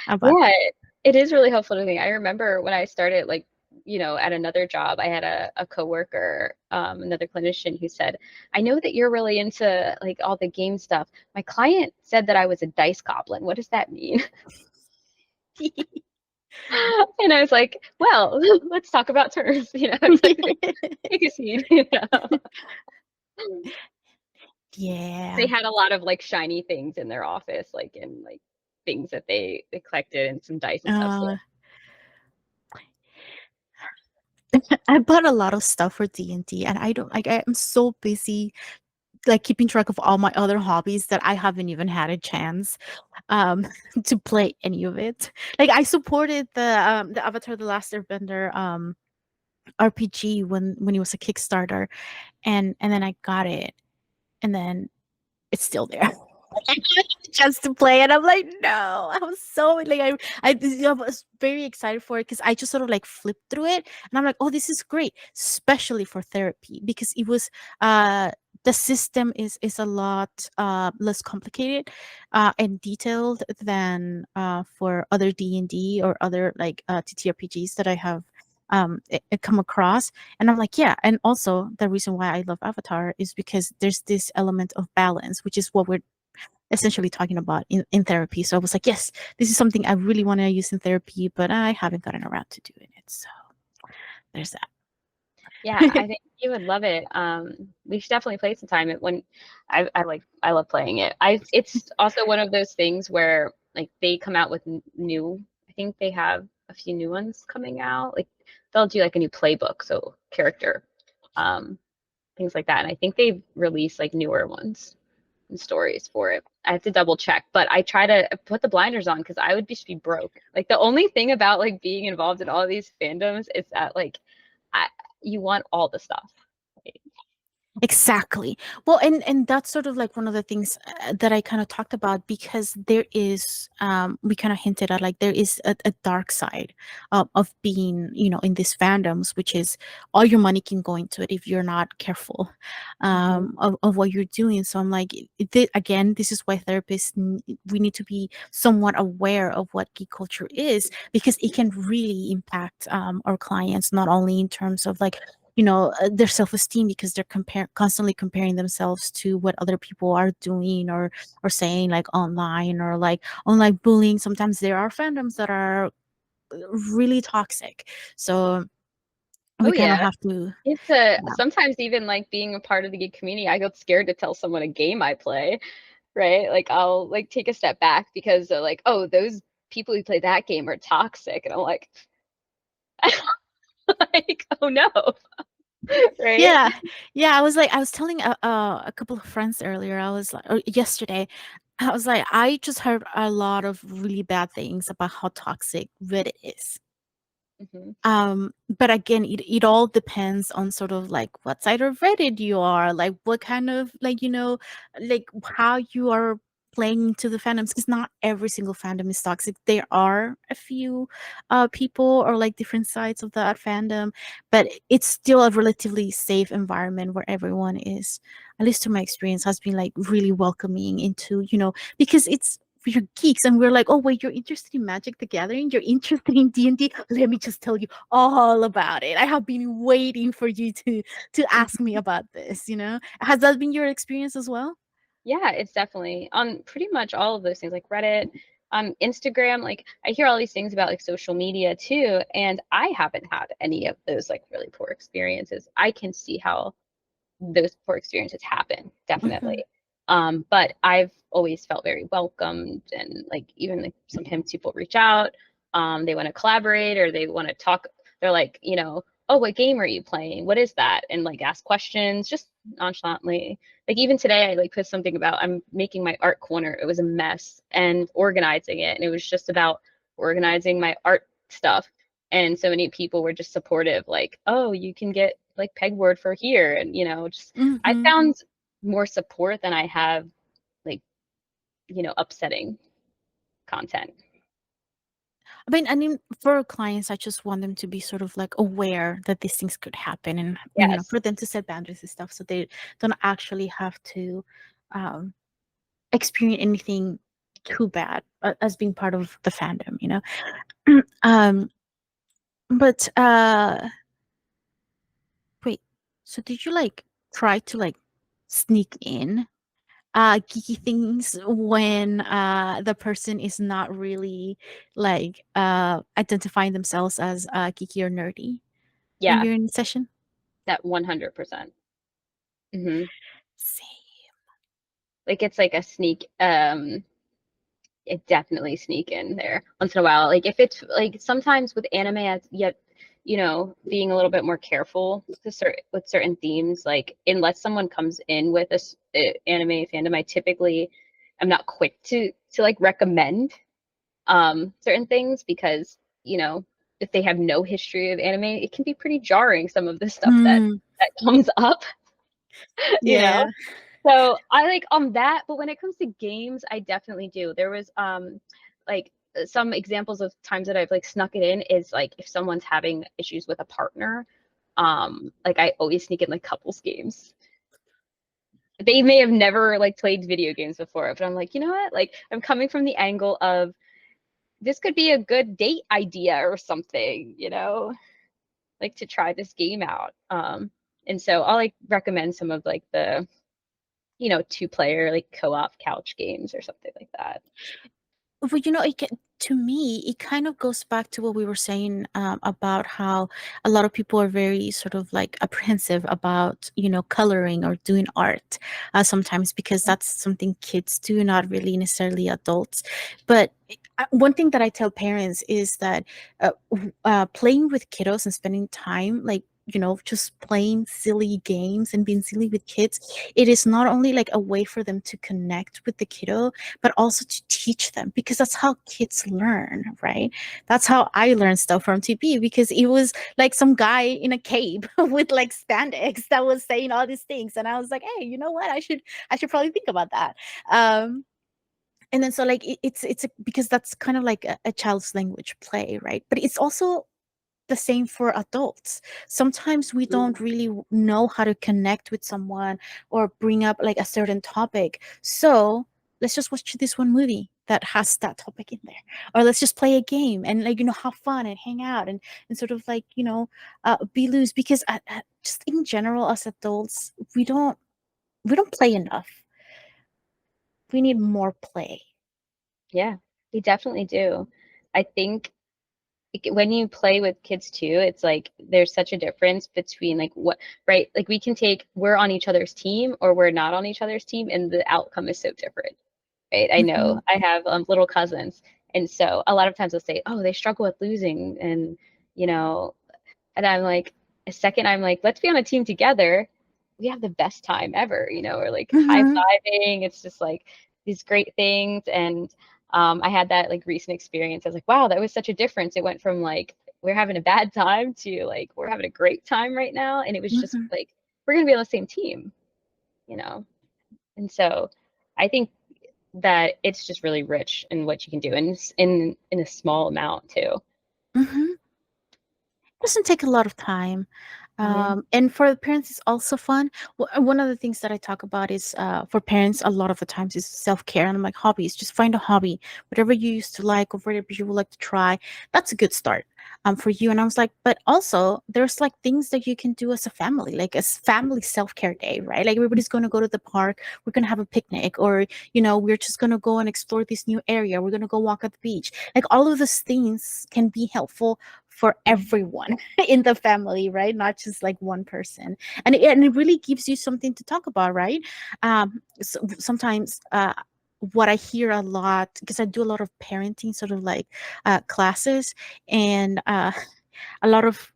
about Yeah, it. it is really helpful to me. I remember when I started, like, at another job, I had a coworker, another clinician who said, I know that you're really into like all the game stuff. My client said that I was a dice goblin. What does that mean? And I was like, well, let's talk about terms. It's like take a seat. They Yeah. had a lot of like shiny things in their office, like in like things that they collected and some dice and stuff. So Uh, I bought a lot of stuff for D&D, and I don't like, I'm so busy like keeping track of all my other hobbies that I haven't even had a chance um to play any of it. Like I supported the Avatar the Last Airbender RPG when it was a Kickstarter, and then I got it, and then it's still there. I didn't get a chance to play it. I'm like, no. I was so like I was very excited for it because I just sort of like flipped through it and I'm like, oh, this is great, especially for therapy because it was the system is a lot less complicated and detailed than for other D&D or other like TTRPGs that I have come across. And I'm like, yeah. And also the reason why I love Avatar is because there's this element of balance, which is what we're essentially talking about in therapy. So I was like, yes, this is something I really want to use in therapy, but I haven't gotten around to doing it. So there's yeah, that. I think you would love it. We should definitely play some time. It when I love playing it. It's also one of those things where like they come out with new. I think they have a few new ones coming out. Like they'll do like a new playbook, so character, um, things like that. And I think they've released like newer ones and stories for it. I have to double check, but I try to put the blinders on because I would just be broke. Like the only thing about like being involved in all of these fandoms is that like I, you want all the stuff. Right? Exactly. Well, and that's sort of like one of the things that I kind of talked about, because there is we kind of hinted at like there is a dark side of being, you know, in these fandoms, which is all your money can go into it if you're not careful Mhm. of what you're doing. So I'm like, again, this is why therapists we need to be somewhat aware of what geek culture is, because it can really impact our clients, not only in terms of like, you know, their self-esteem, because they're constantly comparing themselves to what other people are doing or saying like online, or like online bullying. Sometimes there are fandoms that are really toxic, so Oh we kind of yeah. have to, It's yeah. sometimes even like being a part of the geek community, I get scared to tell someone a game I play, right? Like I'll like take a step back because they're like, oh, those people who play that game are toxic. And I'm like, like, oh no. Right? Yeah. Yeah, I was telling a couple of friends earlier. I was like, or yesterday, I was like, I just heard a lot of really bad things about how toxic Reddit is. Mhm. But again, it all depends on sort of like what side of Reddit you are, like what kind of like, like how you are playing into the fandoms, because not every single fandom is toxic. There are a few people or like different sides of that fandom, but it's still a relatively safe environment where everyone is, at least to my experience, has been like really welcoming into, because we're geeks and we're like, oh wait, you're interested in Magic the Gathering, you're interested in D&D, let me just tell you all about it. I have been waiting for you to ask me about this, has that been your experience as well? Yeah, it's definitely on pretty much all of those things like Reddit, Instagram. Like I hear all these things about like social media too, and I haven't had any of those like really poor experiences. I can see how those poor experiences happen, definitely. Hmm. But I've always felt very welcomed, and like even like sometimes people reach out, they want to collaborate or they want to talk. They're like, oh, what game are you playing? What is that? And like ask questions just nonchalantly. Like even today, I like put something about I'm making my art corner. It was a mess and organizing it, and it was just about organizing my art stuff. And so many people were just supportive, like, oh, you can get like pegboard for here. And, just I Hmm. found more support than I have like, upsetting content. I mean, for clients, I just want them to be sort of like aware that these things could happen, and Yes. for them to set boundaries and stuff, so they don't actually have to um, experience anything too bad as being part of the fandom. um, but wait, so did you like try to like sneak in geeky things when the person is not really like identifying themselves as geeky or nerdy when Yeah, you're in session? that 100%. Hmm. Same. Like it's like a sneak, it definitely sneak in there once in a while. Like if it's like sometimes with anime as yet, being a little bit more careful with certain themes, like unless someone comes in with anime fandom, I typically am not quick to like recommend certain things because, if they have no history of anime, it can be pretty jarring some of the stuff that Hmm. that comes up, you know. Yeah. So I like on that, but when it comes to games, I definitely do. There was like some examples of times that I've like snuck it in is like if someone's having issues with a partner, like I always sneak in like couples games. They may have never like played video games before, but I'm like, you know what? Like I'm coming from the angle of this could be a good date idea or something, like to try this game out. And so I'll like recommend some of like the two-player like co-op couch games or something like that. Well, to me, it kind of goes back to what we were saying about how a lot of people are very sort of like apprehensive about, coloring or doing art sometimes because that's something kids do, not really necessarily adults. But one thing that I tell parents is that playing with kiddos and spending time, like, just playing silly games and being silly with kids, it is not only like a way for them to connect with the kiddo, but also to teach them, because that's how kids learn, right? That's how I learned stuff from TP, because it was like some guy in a cave with like spandex that was saying all these things, and I was like, hey, you know what? I should probably think about that. And then so like because that's kind of like a child's language play, right? But it's also the same for adults. Sometimes we don't really know how to connect with someone or bring up like a certain topic. So let's just watch this one movie that has that topic in there. Or let's just play a game and like, have fun and hang out and sort of like, be loose, because just in general as adults, we don't play enough. We need more play. Yeah, we definitely do. I think when you play with kids too, it's like there's such a difference between like what, right? Like we're on each other's team or we're not on each other's team, and the outcome is so different, right? I know Hmm. I have little cousins, and so a lot of times they'll say, "Oh, they struggle with losing," and you know, and I'm like, a second I'm like, let's be on a team together, we have the best time ever, you know, or like Mhm. high-fiving. It's just like these great things. And I had that like recent experience. I was like, wow, that was such a difference. It went from like we're having a bad time to like we're having a great time right now. And it was just Mhm. like we're gonna be on the same team, you know. And so I think that it's just really rich in what you can do, and in a small amount too. Mhm. Doesn't take a lot of time. Hmm. And for the parents, it's also fun. One of the things that I talk about is for parents, a lot of the times is self-care. And I'm like, hobbies, just find a hobby, whatever you used to like or whatever you would like to try. That's a good start for you. And I was like, but also there's like things that you can do as a family, like a family self-care day, right? Like everybody's going to go to the park. We're going to have a picnic, or, we're just going to go and explore this new area. We're going to go walk at the beach. Like all of those things can be helpful for everyone in the family, right? Not just like one person. And it really gives you something to talk about, right? So sometimes what I hear a lot, because I do a lot of parenting sort of like classes, and a lot of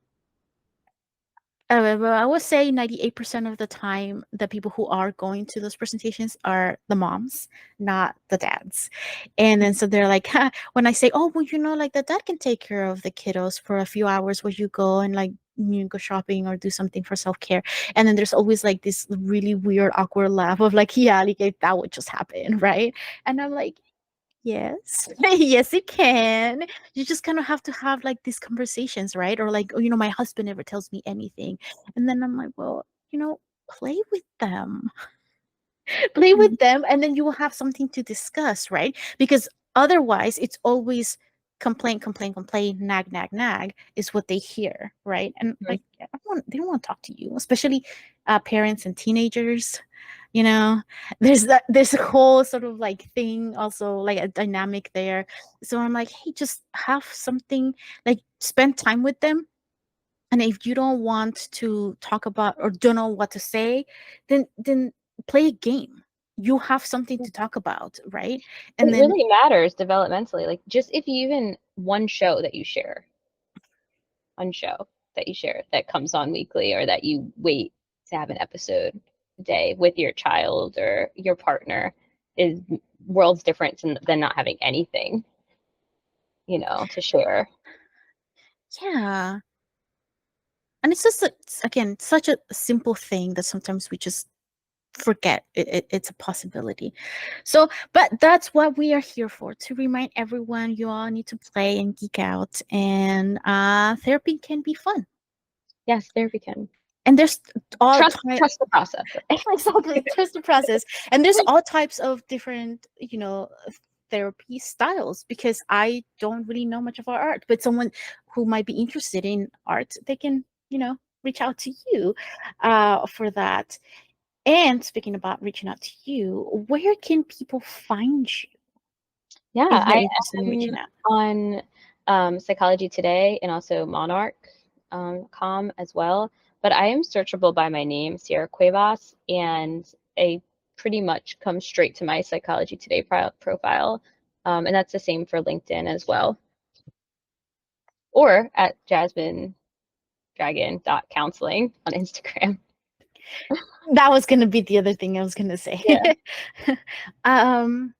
well, I would say 98% of the time, the people who are going to those presentations are the moms, not the dads. And then so they're like, when I say, oh, well, like the dad can take care of the kiddos for a few hours where you go and like you go shopping or do something for self-care. And then there's always like this really weird, awkward laugh of like, yeah, like that would just happen, right? And I'm like, yes. Yes, it can. You just kind of have to have like these conversations, right? Or like, my husband never tells me anything. And then I'm like, well, play with them. Play with Hmm. them, and then you will have something to discuss, right? Because otherwise, it's always complain, complain, complain, nag, nag, nag is what they hear, right? And like, they don't want to talk to you, especially parents and teenagers. You know, there's a whole sort of like thing, also like a dynamic there. So I'm like, hey, just have something, like spend time with them, and if you don't want to talk about or don't know what to say, then play a game. You have something to talk about, right? And It then really matters developmentally. Like just if you even one show that you share that comes on weekly, or that you wait to have an episode a day with your child or your partner, is worlds different than not having anything, to share. yeah. And it's just again such a simple thing that sometimes we just forget it's a possibility. So, but that's what we are here for, to remind everyone you all need to play and geek out, and therapy can be fun. Yes, therapy can. And there's all type Trust the process. exactly, trust the process. And there's all types of different therapy styles, because I don't really know much of our art, but someone who might be interested in art, they can reach out to you for that. And speaking about reaching out to you, where can people find you Yeah, if they're I interested in am reaching out? on Psychology Today and also Monarch com as well. But I am searchable by my name, Ciara Cuevas, and I pretty much come straight to my Psychology Today profile. And that's the same for LinkedIn as well, or at jasminedragon.counseling on Instagram. That was going to be the other thing I was going to say. Yeah. um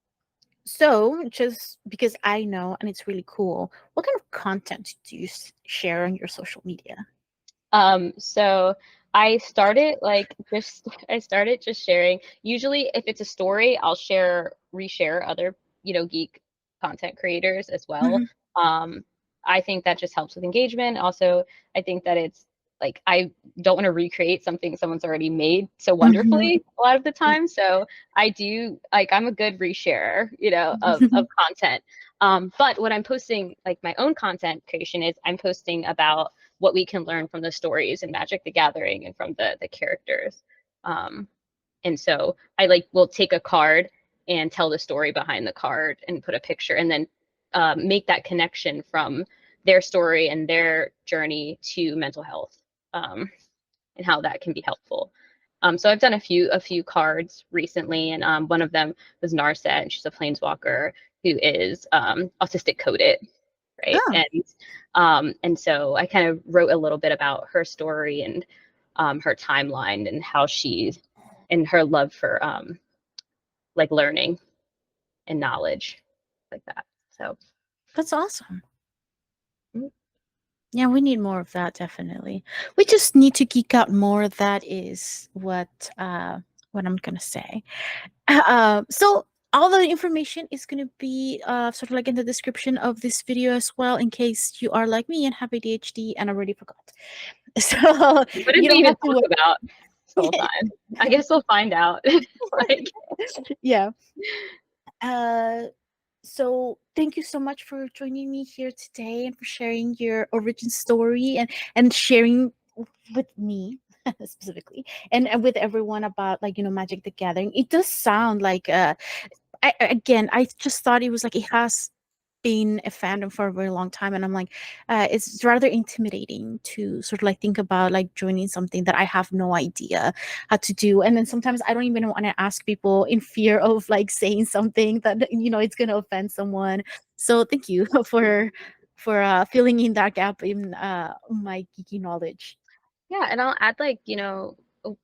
So, just because I know, and it's really cool, what kind of content do you share on your social media? So I started just sharing. Usually if it's a story, I'll reshare other, geek content creators as well. Mhm. Um, I think that just helps with engagement. Also, I think that it's like I don't want to recreate something someone's already made so Mhm. wonderfully a lot of the time. So I do like I'm a good resharer, of content. But what I'm posting, like my own content creation, is I'm posting about what we can learn from the stories in Magic the Gathering and from the characters. Um, and so I like will take a card and tell the story behind the card and put a picture, and then make that connection from their story and their journey to mental health, and how that can be helpful. So I've done a few cards recently, and one of them was Narset, and she's a planeswalker who is autistic coded. right? Oh, And so I kind of wrote a little bit about her story and her timeline and how she and her love for like learning and knowledge like that. So that's awesome. mm, Yeah, we need more of that, definitely. We just need to geek out more. That is what I'm gonna say. So all the information is gonna be sort of like in the description of this video as well, in case you are like me and have ADHD and already forgot. So what did you we don't even have to talk about this whole worry. time? I guess we'll find out. Like, Yeah. Uh, so thank you so much for joining me here today and for sharing your origin story and sharing with me specifically and with everyone about like Magic the Gathering. It does sound like again, I just thought it was like it has been a fandom for a very long time, and I'm like, it's rather intimidating to sort of like think about like joining something that I have no idea how to do, and then sometimes I don't even want to ask people in fear of like saying something that it's going to offend someone. So thank you for filling in that gap in my geeky knowledge. yeah, and I'll add like,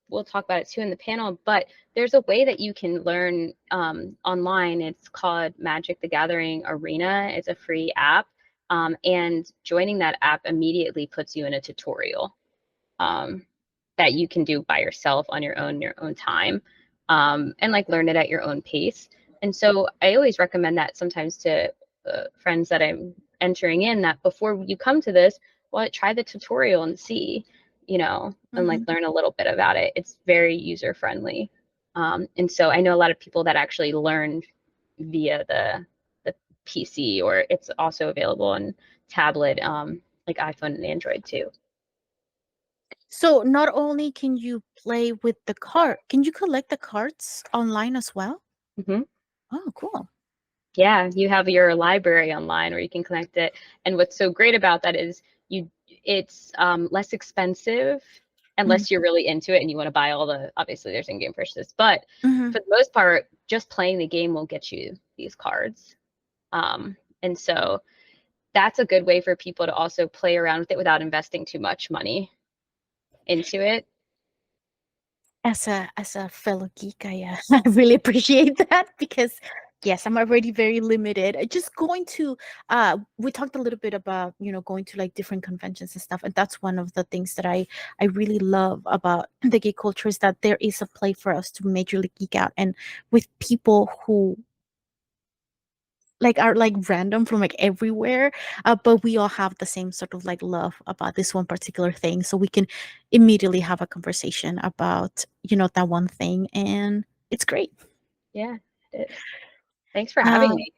we'll talk about it too in the panel, but there's a way that you can learn online. It's called Magic the Gathering Arena. It's a free app. And joining that app immediately puts you in a tutorial um, that you can do by yourself on your own time, and like learn it at your own pace. And so I always recommend that sometimes to friends that I'm entering in, that before you come to this, well, try the tutorial and see, and like Mhm. learn a little bit about it. It's very user friendly. And so I know a lot of people that actually learned via the PC, or it's also available on tablet, like iPhone and Android too. So not only can you play with the card, can you collect the cards online as well? Mhm. Oh, cool. Yeah, you have your library online where you can connect it. And what's so great about that is it's less expensive Mhm. unless you're really into it and you want to buy all the, obviously there's in-game purchases, but Mhm. for the most part, just playing the game will get you these cards. And so that's a good way for people to also play around with it without investing too much money into it. As a fellow geek, I really appreciate that because yes, I'm already very limited. Just going to we talked a little bit about going to like different conventions and stuff, and that's one of the things that I really love about the geek culture is that there is a play for us to majorly geek out and with people who like are like random from like everywhere, but we all have the same sort of like love about this one particular thing, so we can immediately have a conversation about that one thing, and it's great. Yeah, it is. Thanks for having um me.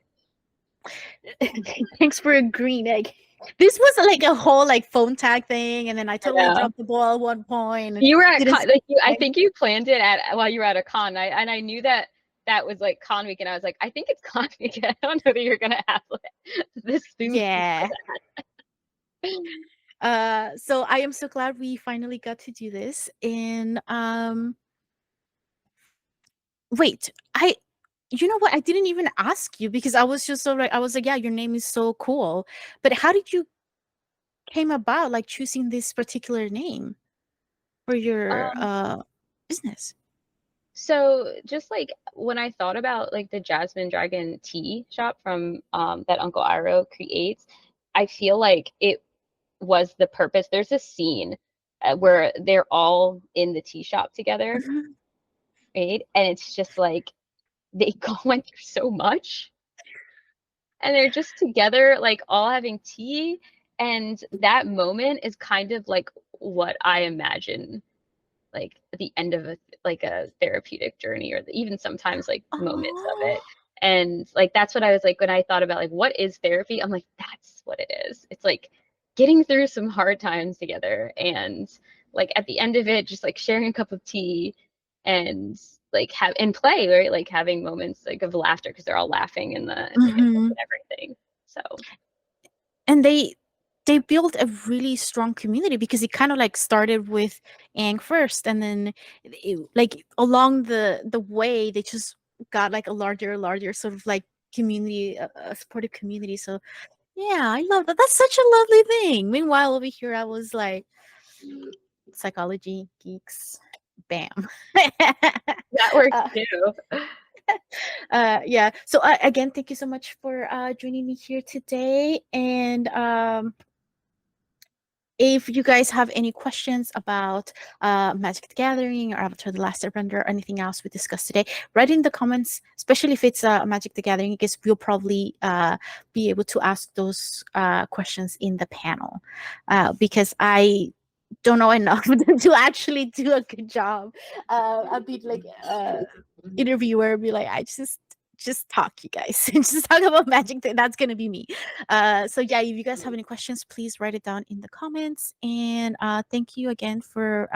Thanks for agreeing. Like this was like a whole like phone tag thing, and then I I totally know. dropped the ball at one point and You were at didn't con, like I say think you planned it at while you were at a con. And I knew that that was like con week, and I was like, I think it's con week. I don't know that you're gonna have like, this thing before yeah. So I am so glad we finally got to do this, and wait, you know what? I didn't even ask you because I was just so like I was like, yeah, your name is so cool. But how did you came about like choosing this particular name for your Um, business? so just like when I thought about like the Jasmine Dragon tea shop from that Uncle Iro creates, I feel like it was the purpose. There's a scene where they're all in the tea shop together, Mhm. right? And it's just like they went through so much and they're just together, like all having tea. And that moment is kind of like what I imagine, like at the end of a therapeutic journey, or even sometimes like moments of Oh. it. And like that's what I was like when I thought about like what is therapy. I'm like that's what it is. It's like getting through some hard times together, and like at the end of it, just like sharing a cup of tea and like have and play, right? Like having moments like of laughter because they're all laughing in the hiccups Mhm. and everything. So And they built a really strong community because it kind of like started with Ang first, and then like along the way they just got like a larger sort of like community, a supportive community. So Yeah, I love that. That's such a lovely thing. Meanwhile, over here, I was like, psychology geeks, bam. That works uh, too. yeah. So again, thank you so much for joining me here today. And if you guys have any questions about Magic the Gathering or Avatar: The Last Airbender or anything else we discussed today, write in the comments, especially if it's Magic the Gathering, because we'll probably be able to ask those questions in the panel. Because I don't know enough to actually do a good job. I'll be like interviewer, be like, I just talk, you guys. Just talk about magic. That's gonna be me. So yeah, if you guys have any questions, please write it down in the comments. And thank you again for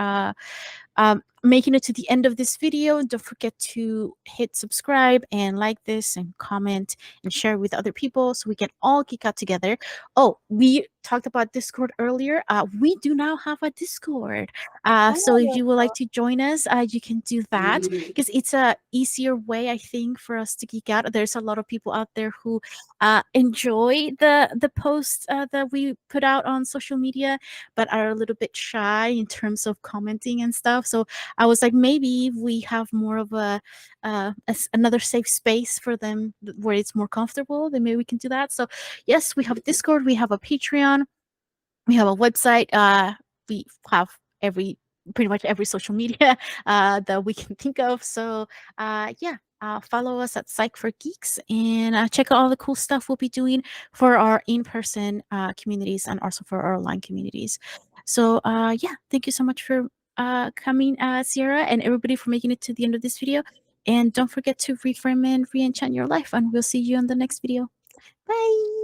making it to the end of this video. Don't forget to hit subscribe and like this and comment and share with other people so we can all geek out together. Oh, we talked about Discord earlier. We do now have a Discord. So if you would like to join us, you can do that because it's a easier way, I think, for us to geek out. There's a lot of people out there who enjoy the posts that we put out on social media, but are a little bit shy in terms of commenting and stuff. So I was like, maybe we have more of another safe space for them where it's more comfortable. Then maybe we can do that. So yes, we have a Discord, we have a Patreon, we have a website. We have every pretty much every social media that we can think of. So yeah. Follow us at Psych for Geeks and check out all the cool stuff we'll be doing for our in-person communities and also for our online communities. So yeah, thank you so much for coming, Ciara, and everybody for making it to the end of this video. And don't forget to reframe and re-enchant your life. And we'll see you on the next video. Bye.